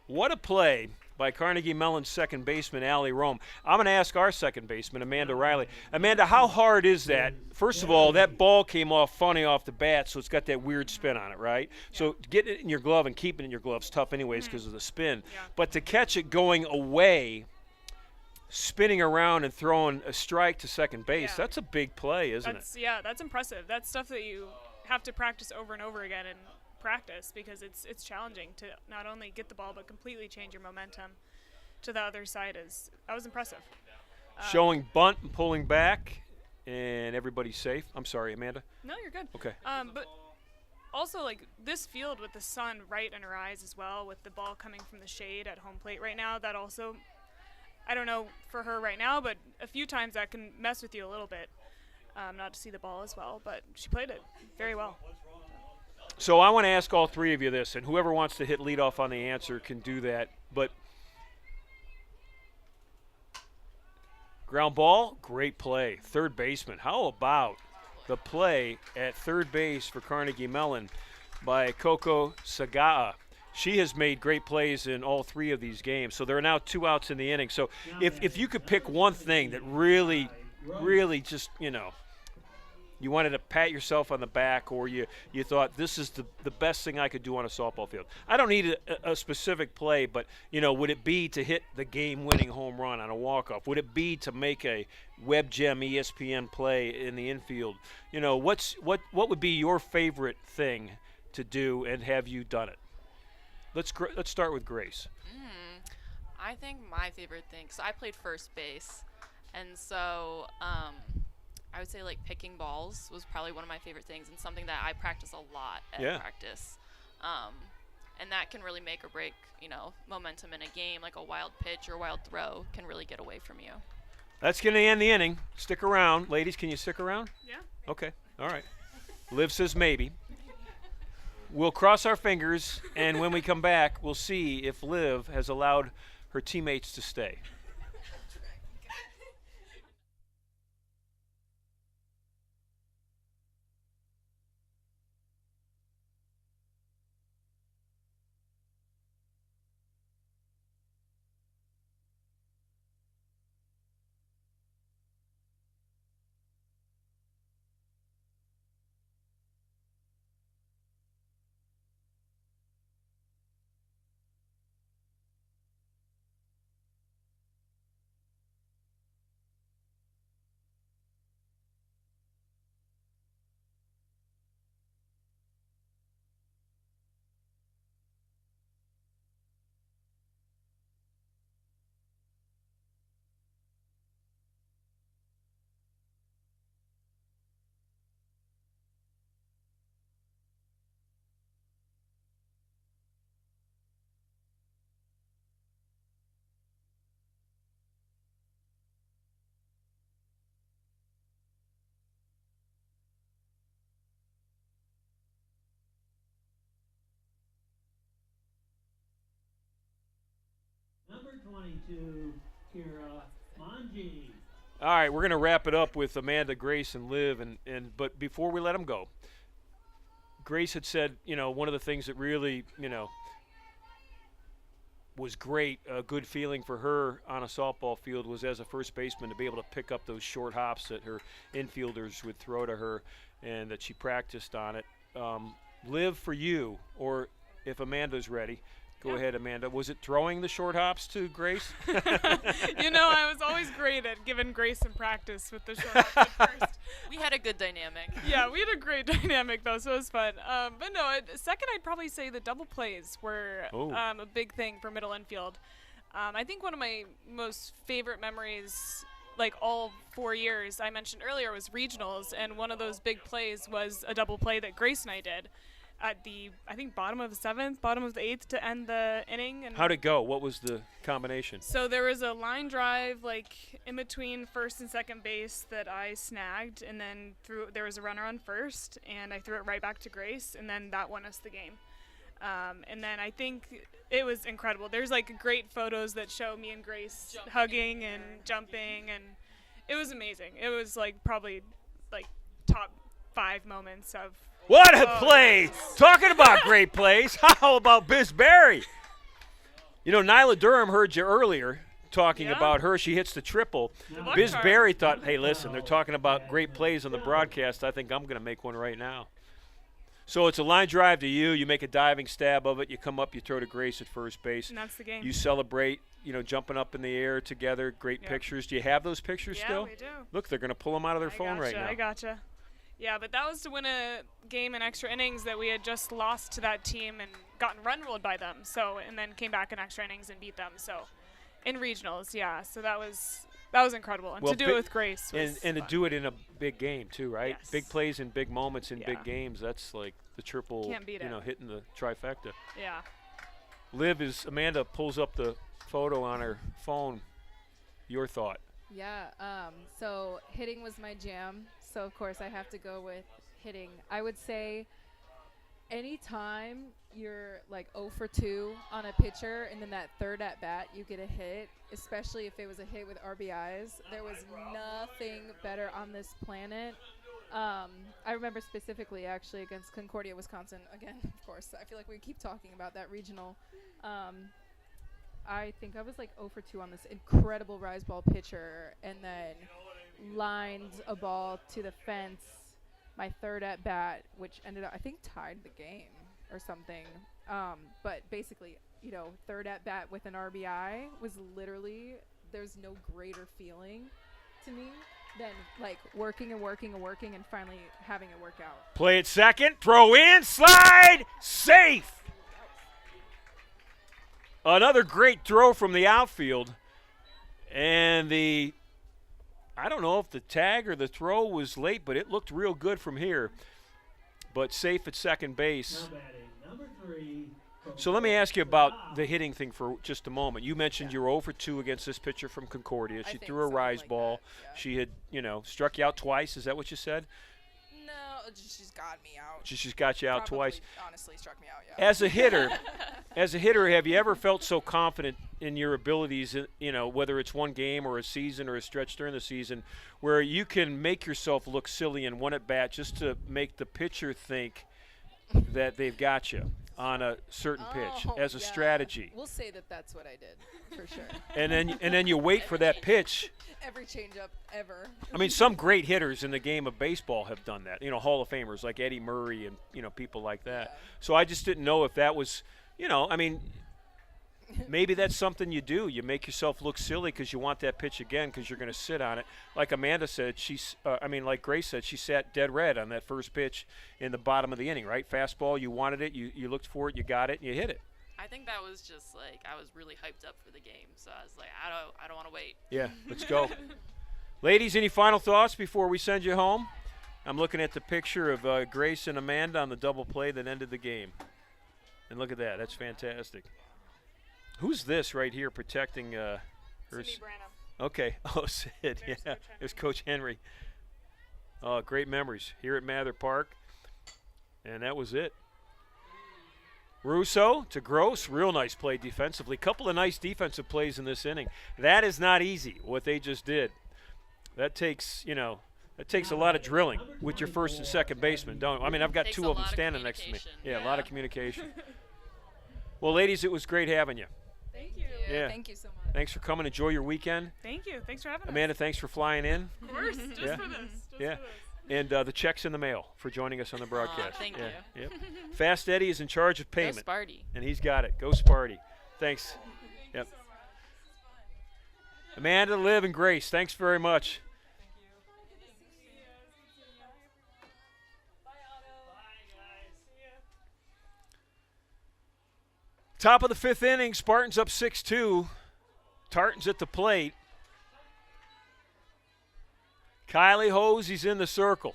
what a play by Carnegie Mellon second baseman Allie Rome. I'm going to ask our second baseman, Amanda Riley. Amanda, how hard is that? First of all, that ball came off funny off the bat, so it's got that weird spin on it, right? Yeah. So getting it in your glove and keeping it in your glove is tough anyways because of the spin. Yeah. But to catch it going away, spinning around and throwing a strike to second base, that's a big play, isn't it? Yeah, that's impressive. That's stuff that you have to practice over and over again and practice because it's challenging to not only get the ball but completely change your momentum to the other side. That was impressive. Showing bunt and pulling back, and everybody's safe. I'm sorry, Amanda. No, you're good. Okay. But also, like, this field with the sun right in her eyes as well, with the ball coming from the shade at home plate right now, that also, I don't know for her right now, but a few times that can mess with you a little bit, not to see the ball as well, but she played it very well. So I want to ask all three of you this, and whoever wants to hit leadoff on the answer can do that. But ground ball, great play. Third baseman, how about the play at third base for Carnegie Mellon by Coco Sagaa? She has made great plays in all three of these games. So there are now 2 outs in the inning. So if you could pick one thing that really just, you wanted to pat yourself on the back, or you thought this is the best thing I could do on a softball field. I don't need a specific play, but would it be to hit the game-winning home run on a walk-off? Would it be to make a Web Gem ESPN play in the infield? What would be your favorite thing to do, and have you done it? Let's start with Grace. I think my favorite thing. So I played first base, and so I would say like picking balls was probably one of my favorite things and something that I practice a lot at practice. And that can really make or break, momentum in a game. Like a wild pitch or a wild throw can really get away from you. That's going to end the inning. Stick around. Ladies, can you stick around? Yeah. Okay. All right. Liv says maybe. We'll cross our fingers, and when we come back, we'll see if Liv has allowed her teammates to stay. Number 22, Kira Manji. All right, we're going to wrap it up with Amanda, Grace, and Liv. But before we let them go, Grace had said, one of the things that really, was great, a good feeling for her on a softball field was as a first baseman to be able to pick up those short hops that her infielders would throw to her and that she practiced on it. Liv, for you, or if Amanda's ready, go ahead, Amanda. Was it throwing the short hops to Grace? I was always great at giving Grace some practice with the short hops at first. We had a good dynamic. Yeah, we had a great dynamic, though, so it was fun. But no, second, I'd probably say the double plays were a big thing for middle infield. I think one of my most favorite memories, like all 4 years I mentioned earlier, was regionals, and one of those big plays was a double play that Grace and I did at the, I think, bottom of the 7th, bottom of the 8th to end the inning. And how'd it go? What was the combination? So there was a line drive, like, in between first and second base that I snagged, and then there was a runner on first, and I threw it right back to Grace, and then that won us the game. And then I think it was incredible. There's, like, great photos that show me and Grace hugging and jumping, and it was amazing. It was, like, probably, like, top 5 moments of what a play! Talking about great plays, how about Biz Barry? You know, Nyla Durham heard you earlier talking Yeah. about her. She hits the triple. luck Biz charm. Barry thought, hey, listen, they're talking about great plays on the broadcast. I think I'm going to make one right now. So it's a line drive to you. You make a diving stab of it. You come up, you throw to Grace at first base. And that's the game. You celebrate, you know, jumping up in the air together. Great Yep. pictures. Do you have those pictures Yeah, still? we do. Look, they're going to pull them out of their phone right now. I gotcha. Yeah, but that was to win a game in extra innings that we had just lost to that team and gotten run ruled by them. So, and then came back in extra innings and beat them. So, in regionals, yeah. So that was incredible. And Well, to do big- it with Grace was And to fun. do it in a big game too, right? Yes. Big plays in big moments in Yeah. big games. That's like the triple, Can't beat you it. know, hitting the trifecta. Yeah. Liv, is Amanda pulls up the photo on her phone. Your thought? Yeah, so hitting was my jam. So, of course, I have to go with hitting. I would say anytime you're like 0 for 2 on a pitcher and then that third at bat you get a hit, especially if it was a hit with RBIs, there was nothing better on this planet. I remember specifically actually against Concordia, Wisconsin. Again, of course, I feel like we keep talking about that regional. I think I was like 0 for 2 on this incredible rise ball pitcher and then lined a ball to the fence my third at bat, which ended up, I think, tied the game or something. But basically, you know, third at bat with an RBI was literally, there's no greater feeling to me than like working and working and working and finally having it work out. Play it second, throw in, slide, safe. Another great throw from the outfield. And I don't know if the tag or the throw was late, but it looked real good from here. But safe at second base. Now batting number 3. So let me ask you about the hitting thing for just a moment. You mentioned you were 0 for 2 against this pitcher from Concordia. She think threw a something rise like ball. that, yeah. She had, you know, struck you out twice. Is that what you said? No, she's got me out. She's got you out twice. Honestly, struck me out. Yeah. As a hitter, have you ever felt so confident in your abilities, you know, whether it's one game or a season or a stretch during the season, where you can make yourself look silly in one at bat just to make the pitcher think that they've got you on a certain pitch as a yeah. strategy, We'll say that that's what I did for sure. and then you wait for that pitch? Every changeup ever. I mean, some great hitters in the game of baseball have done that. You know, Hall of Famers like Eddie Murray and, you know, people like that. Yeah. So I just didn't know if that was, you know, I mean, maybe that's something you do. You make yourself look silly because you want that pitch again because you're going to sit on it. Like Amanda said, like Grace said, she sat dead red on that first pitch in the bottom of the inning, right? Fastball, you wanted it, you looked for it, you got it, and you hit it. I think that was just like I was really hyped up for the game, so I was like, I don't want to wait. Yeah, let's go. Ladies, any final thoughts before we send you home? I'm looking at the picture of Grace and Amanda on the double play that ended the game. And look at that. That's fantastic. Who's this right here protecting her? Sydney Branham. Okay. Oh, Sid. There's Yeah. Coach Henry. There's Coach Henry. Oh, great memories here at Mather Park. And that was it. Russo to Gross. Real nice play defensively. Couple of nice defensive plays in this inning. That is not easy, what they just did. That takes, you know, a lot of drilling with your first and second baseman, don't I mean, I've got Takes two a of them lot of standing next to me. communication. Yeah, a lot of communication. Well, ladies, it was great having you. Thank you. Yeah. Thank you so much. Thanks for coming. Enjoy your weekend. Thank you. Thanks for having Amanda, thanks for flying in. us. Of course, just Yeah. for this. Just Yeah. for this. And the check's in the mail for joining us on the broadcast. thank yeah. Yep. Fast Eddie is in charge of Go payment, Sparty. and he's got it. Go Sparty. Thanks. Yep. Amanda, Liv, and Grace, thanks very much. Top of the fifth inning, Spartans up 6-2. Tartan's at the plate. Kylie Hosey's in the circle.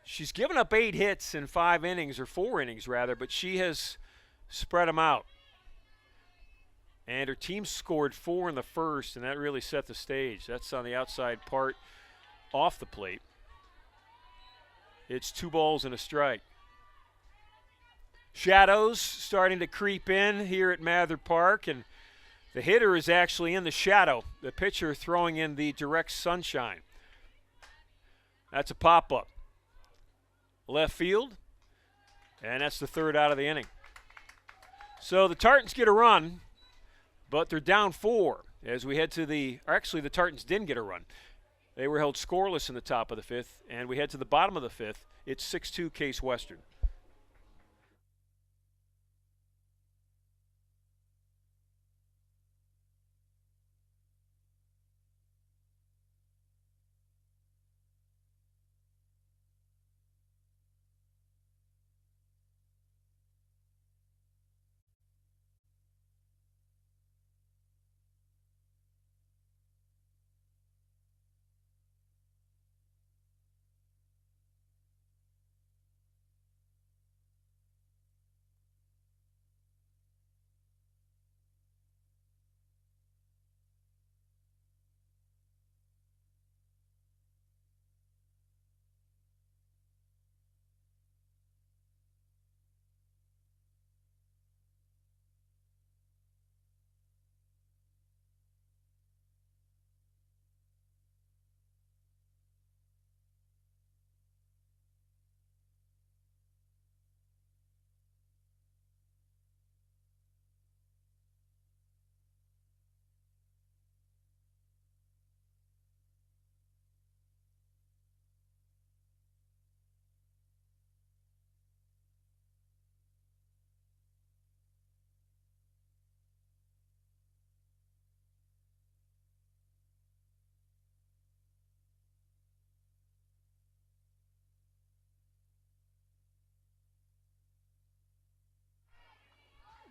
She's given up 8 hits in 5 innings, or 4 innings rather, but she has spread them out. And her team scored 4 in the first, and that really set the stage. That's on the outside part off the plate. It's 2 balls and a strike. Shadows starting to creep in here at Mather Park, and the hitter is actually in the shadow. The pitcher throwing in the direct sunshine. That's a pop-up. Left field, and that's the third out of the inning. So the Tartans get a run, but they're down 4 as we head to the Tartans didn't get a run. They were held scoreless in the top of the 5th, and we head to the bottom of the 5th. It's 6-2 Case Western.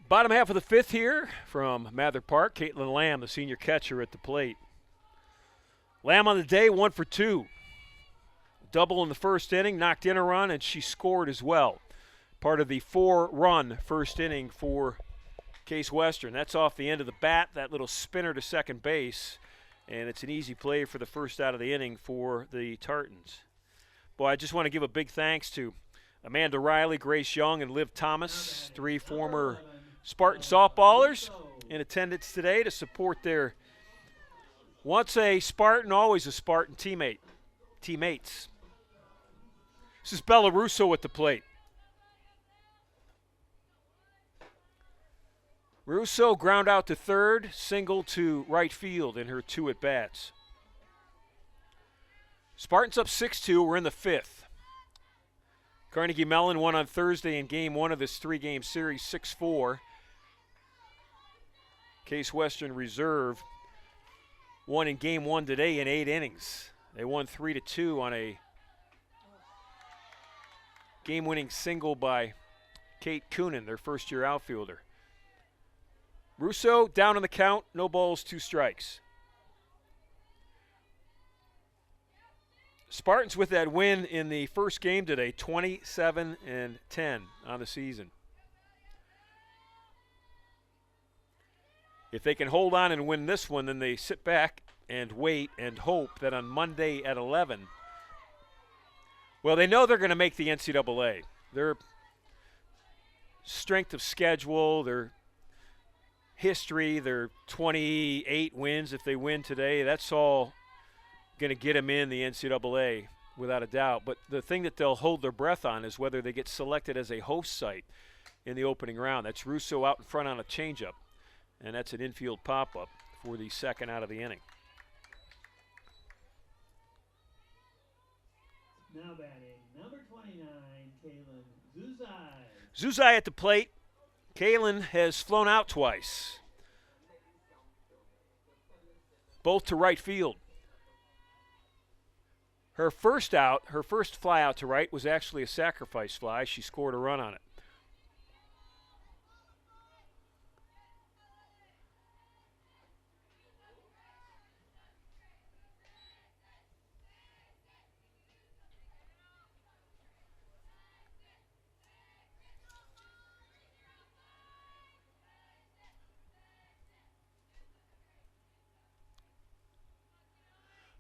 Bottom half of the 5th here from Mather Park. Caitlin Lamb, the senior catcher, at the plate. Lamb on the day, 1 for 2. Double in the first inning, knocked in a run, and she scored as well. Part of the 4-run first inning for Case Western. That's off the end of the bat, that little spinner to second base, and it's an easy play for the first out of the inning for the Tartans. Boy, I just want to give a big thanks to Amanda Riley, Grace Young, and Liv Thomas, 3 former Spartan softballers in attendance today to support their once a Spartan, always a Spartan teammates. This is Bella Russo at the plate. Russo ground out to third, single to right field in her 2 at-bats. Spartans up 6-2. We're in the 5th. Carnegie Mellon won on Thursday in Game 1 of this 3-game series, 6-4. Case Western Reserve won in Game 1 today in 8 innings. They won 3-2 on a game-winning single by Kate Coonan, their first-year outfielder. Russo down on the count, no balls, 2 strikes. Spartans with that win in the first game today, 27-10 on the season. If they can hold on and win this one, then they sit back and wait and hope that on Monday at 11, well, they know they're going to make the NCAA. Their strength of schedule, their history, their 28 wins if they win today, that's all going to get them in the NCAA without a doubt. But the thing that they'll hold their breath on is whether they get selected as a host site in the opening round. That's Russo out in front on a changeup, and that's an infield pop-up for the second out of the inning. Now batting, number 29, Kaylin Zuzai. Zuzai at the plate. Kaylin has flown out twice, both to right field. Her first fly out to right was actually a sacrifice fly. She scored a run on it.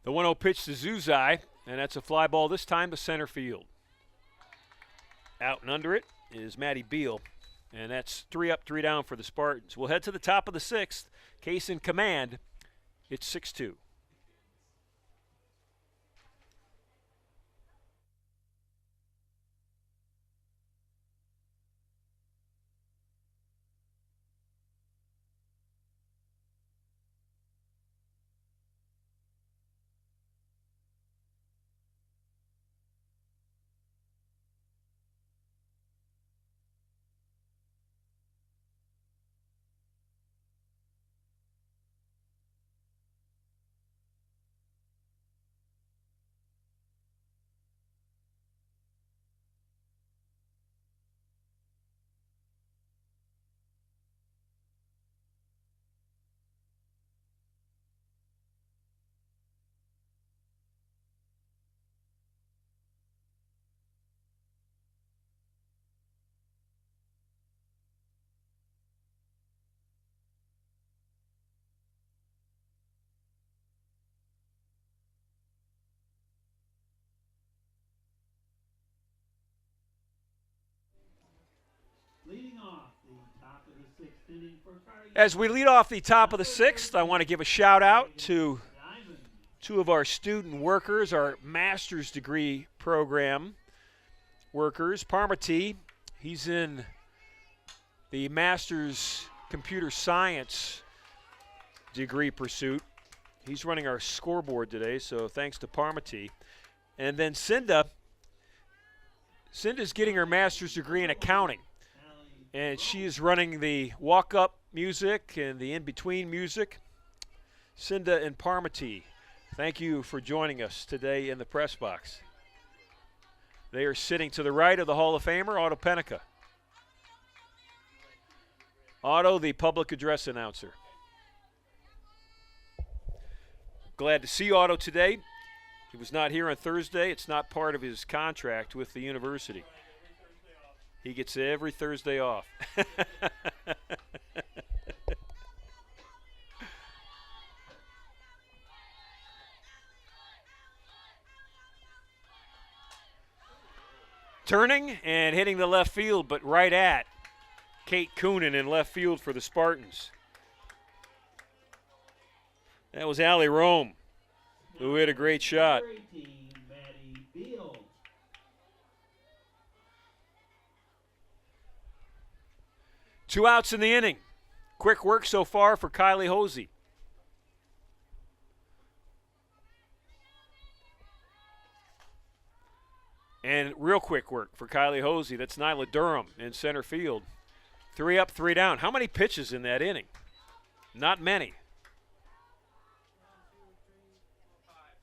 The 1-0 pitch to Zuzai, and that's a fly ball this time to center field. Out and under it is Maddie Beal, and that's 3 up, 3 down for the Spartans. We'll head to the top of the 6th. Case in command. It's 6-2. Sitting for Carnegie As we lead off the top of the sixth, I want to give a shout out to Diamond. two of our student workers, our master's degree program workers. Parmati, he's in the master's computer science degree pursuit. He's running our scoreboard today, so thanks to Parmati. And then Cinda's getting her master's degree in accounting. And she is running the walk-up music and the in-between music. Cinda and Parmati, thank you for joining us today in the press box. They are sitting to the right of the Hall of Famer, Otto Pennica. Otto, the public address announcer. Glad to see Otto today. He was not here on Thursday. It's not part of his contract with the university. He gets every Thursday off. Turning and hitting the left field, but right at Kate Coonan in left field for the Spartans. That was Allie Rome, who hit a great shot. Number 18, Maddie Beal. Two outs in the inning. Quick work so far for Kylie Hosey. And real quick work for Kylie Hosey. That's Nyla Durham in center field. 3 up, 3 down. How many pitches in that inning? Not many.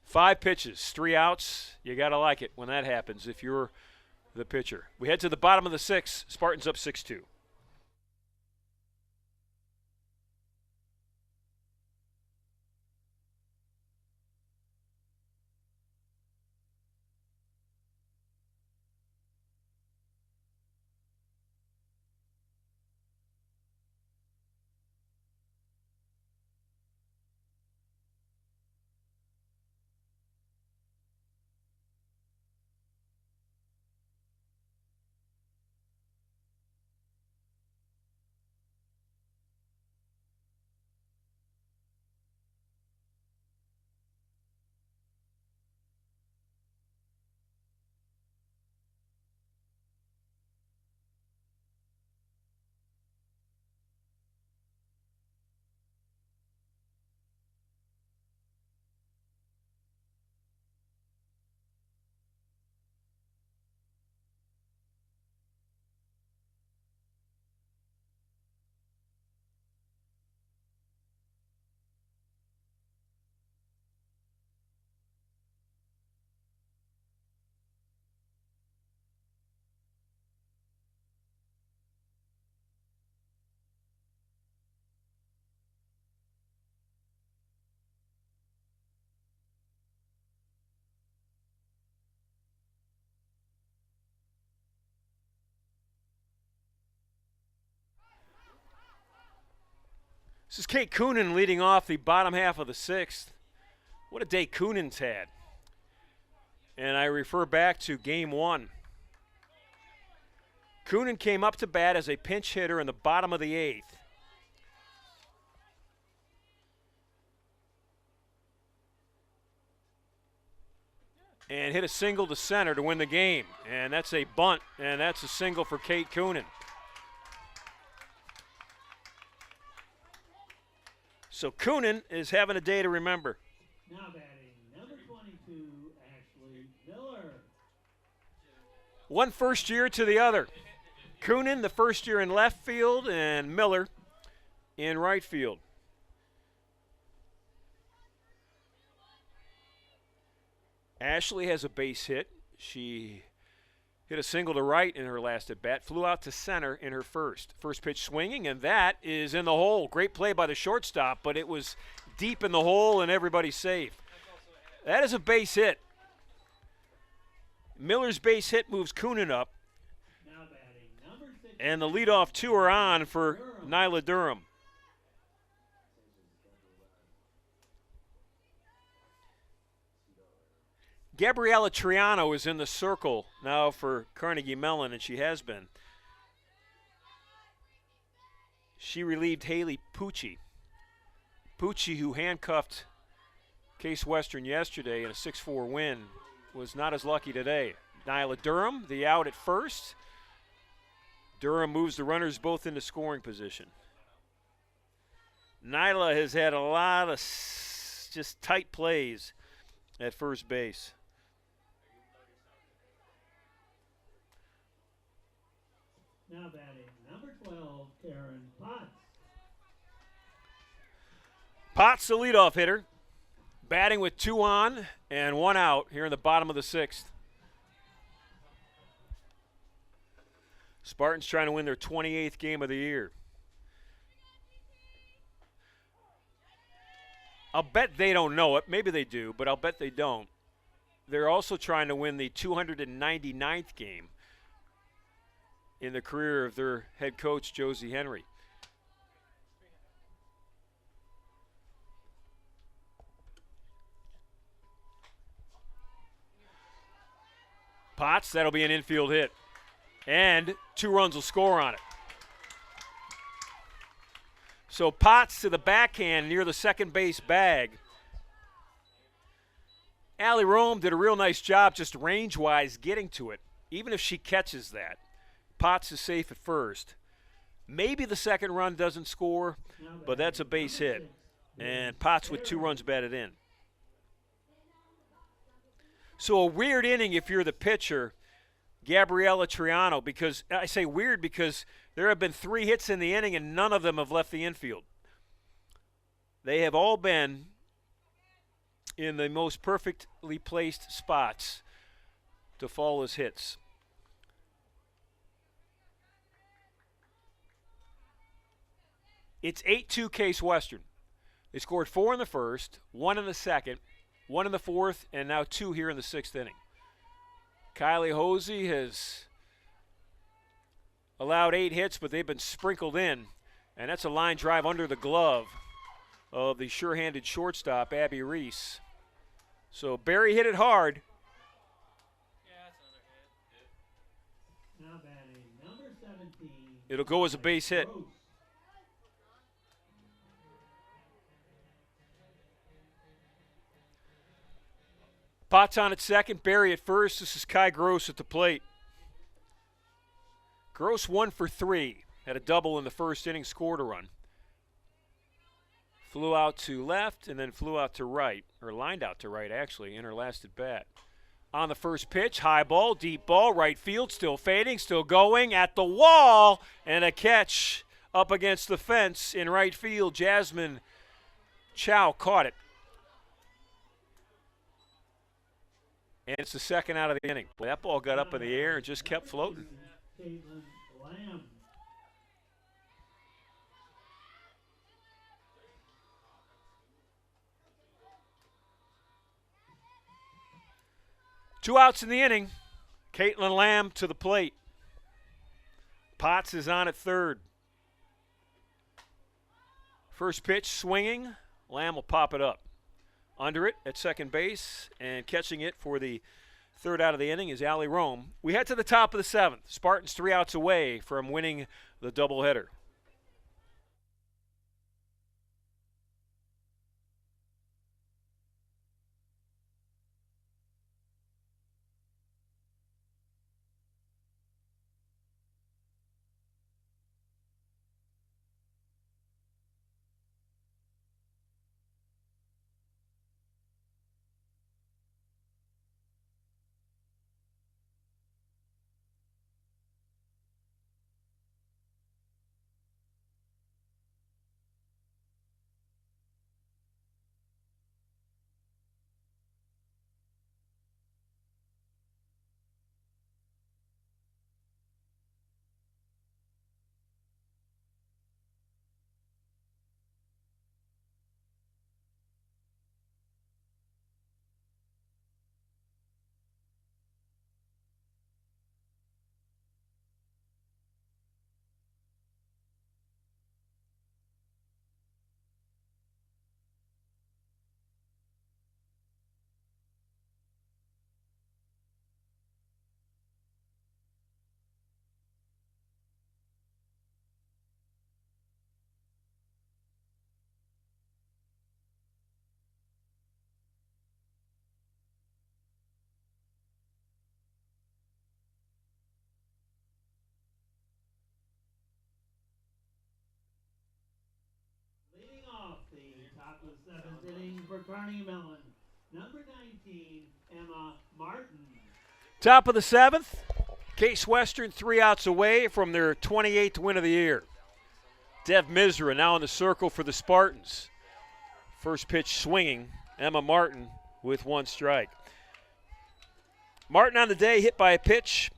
5 pitches, 3 outs. You got to like it when that happens if you're the pitcher. We head to the bottom of the 6th. Spartans up 6-2. This is Kate Coonan leading off the bottom half of the 6th. What a day Coonan's had. And I refer back to game 1. Coonan came up to bat as a pinch hitter in the bottom of the 8th. And hit a single to center to win the game. And that's a bunt, and that's a single for Kate Coonan. So Coonan is having a day to remember. Now batting, number 22, Ashley Miller. One first year to the other. Coonan, the first year in left field, and Miller in right field. Ashley has a base hit. She hit a single to right in her last at bat, flew out to center in her first. First pitch swinging, and that is in the hole. Great play by the shortstop, but it was deep in the hole and everybody's safe. That is a base hit. Miller's base hit moves Coonan up, Now batting, number 6. and the leadoff two are on for Nyla Durham. Gabriella Triano is in the circle now for Carnegie Mellon, and she has been. She relieved Haley Pucci. Pucci, who handcuffed Case Western yesterday in a 6-4 win, was not as lucky today. Nyla Durham, the out at first. Durham moves the runners both into scoring position. Nyla has had a lot of just tight plays at first base. Now batting, number 12, Karen Potts. Potts, the leadoff hitter, batting with 2 on and 1 out here in the bottom of the 6th. Spartans trying to win their 28th game of the year. I'll bet they don't know it. Maybe they do, but I'll bet they don't. They're also trying to win the 299th game in the career of their head coach, Josie Henry. Potts, that'll be an infield hit. And 2 runs will score on it. So Potts to the backhand near the second base bag. Allie Rome did a real nice job just range-wise getting to it. Even if she catches that, Potts is safe at first. Maybe the second run doesn't score, but that's a base hit. And Potts with 2 runs batted in. So a weird inning if you're the pitcher, Gabriella Triano, because I say weird because there have been 3 hits in the inning and none of them have left the infield. They have all been in the most perfectly placed spots to fall as hits. It's 8-2 Case Western. They scored 4 in the first, 1 in the second, 1 in the fourth, and now 2 here in the 6th inning. Kylie Hosey has allowed 8 hits, but they've been sprinkled in, and that's a line drive under the glove of the sure-handed shortstop, Abby Reese. So Barry hit it hard. Now batting, number 17. It'll go as a base hit. Gross. Potts on at second, Barry at first. This is Kai Gross at the plate. Gross 1 for 3. Had a double in the first inning, scored a run. Flew out to left and then flew out to right, or lined out to right actually, in her last at bat. On the first pitch, high ball, deep ball, right field, still fading, still going, at the wall, and a catch up against the fence in right field. Jasmine Chow caught it. And it's the second out of the inning. Boy, that ball got up in the air and just kept floating. Caitlin Lamb. Two outs in the inning. Caitlin Lamb to the plate. Potts is on at third. First pitch swinging. Lamb will pop it up. Under it at second base, and catching it for the third out of the inning is Allie Rome. We head to the top of the 7th. Spartans 3 outs away from winning the doubleheader. of the seventh inning for Carnegie Mellon, number 19, Emma Martin. Top of the seventh, Case Western 3 outs away from their 28th win of the year. Dev Misra now in the circle for the Spartans. First pitch swinging, Emma Martin with 1 strike. Martin on the day hit by a pitch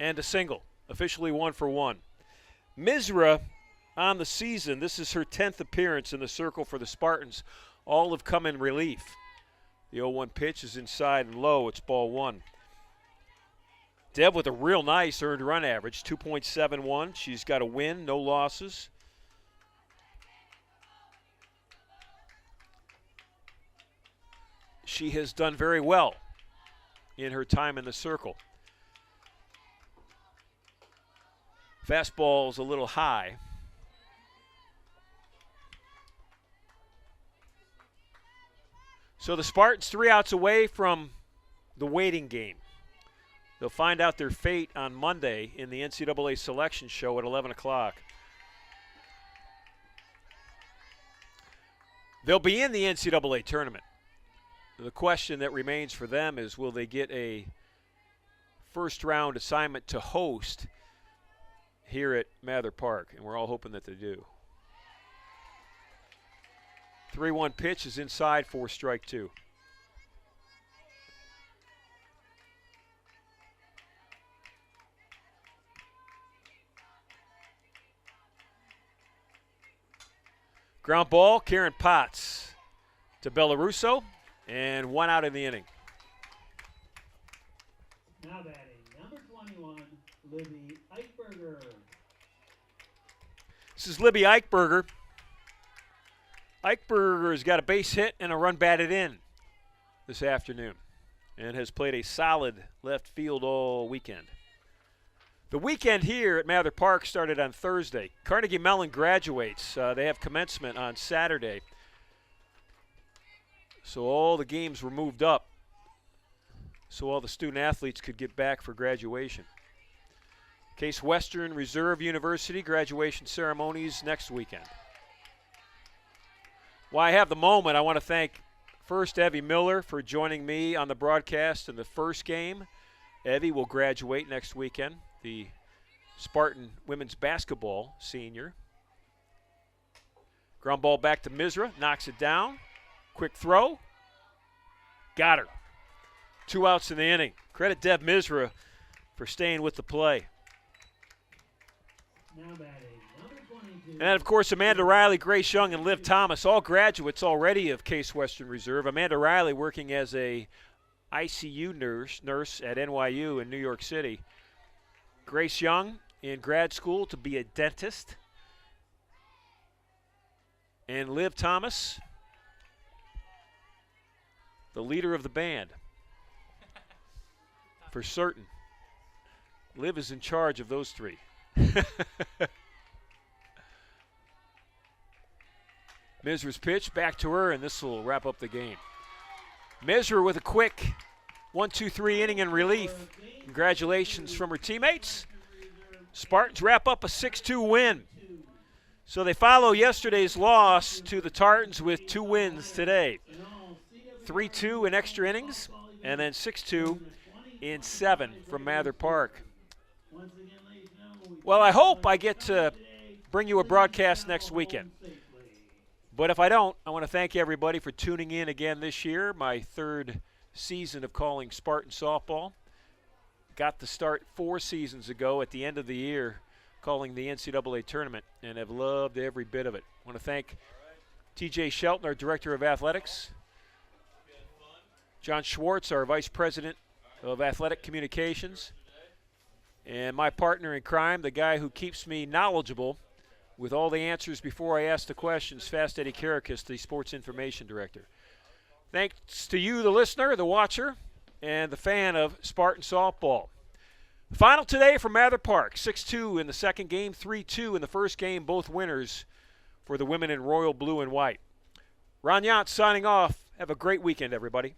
and a single, officially 1 for 1. Misra on the season, this is her 10th appearance in the circle for the Spartans. All have come in relief. The 0-1 pitch is inside and low, it's ball 1. Deb with a real nice earned run average, 2.71. She's got a win, no losses. She has done very well in her time in the circle. Fastball is a little high. So the Spartans 3 outs away from the waiting game. They'll find out their fate on Monday in the NCAA selection show at 11 o'clock. They'll be in the NCAA tournament. The question that remains for them is, will they get a first-round assignment to host here at Mather Park? And we're all hoping that they do. 3-1 pitch is inside for strike 2. Ground ball, Karen Potts to Bellarusso, and 1 out in the inning. Now batting, number 21, Libby Eichberger. This is Libby Eichberger. Eichberger's got a base hit and a run batted in this afternoon and has played a solid left field all weekend. The weekend here at Mather Park started on Thursday. Carnegie Mellon graduates. They have commencement on Saturday. So all the games were moved up so all the student athletes could get back for graduation. Case Western Reserve University graduation ceremonies next weekend. While I have the moment, I want to thank first Evie Miller for joining me on the broadcast in the first game. Evie will graduate next weekend, the Spartan women's basketball senior. Ground ball back to Misra, knocks it down. Quick throw. Got her. 2 outs in the inning. Credit Deb Misra for staying with the play. Now batting, number 22. And, of course, Amanda Riley, Grace Young, and Liv Thomas, all graduates already of Case Western Reserve. Amanda Riley working as a ICU nurse at NYU in New York City. Grace Young in grad school to be a dentist. And Liv Thomas, the leader of the band. For certain. Liv is in charge of those 3. Misra's pitch back to her, and this will wrap up the game. Misra with a quick 1-2-3 inning in relief. Congratulations from her teammates. Spartans wrap up a 6-2 win. So they follow yesterday's loss to the Tartans with 2 wins today. 3-2 in extra innings, and then 6-2 in 7 from Mather Park. Well, I hope I get to bring you a broadcast next weekend. But if I don't, I want to thank everybody for tuning in again this year, my 3rd season of calling Spartan softball. Got the start 4 seasons ago at the end of the year calling the NCAA tournament, and have loved every bit of it. I want to thank TJ Shelton, our Director of Athletics, John Schwartz, our Vice President of Athletic Communications, and my partner in crime, the guy who keeps me knowledgeable with all the answers before I ask the questions, Fast Eddie Karakas, the Sports Information Director. Thanks to you, the listener, the watcher, and the fan of Spartan softball. The final today from Mather Park, 6-2 in the second game, 3-2 in the first game, both winners for the women in royal blue and white. Ron Yant signing off. Have a great weekend, everybody.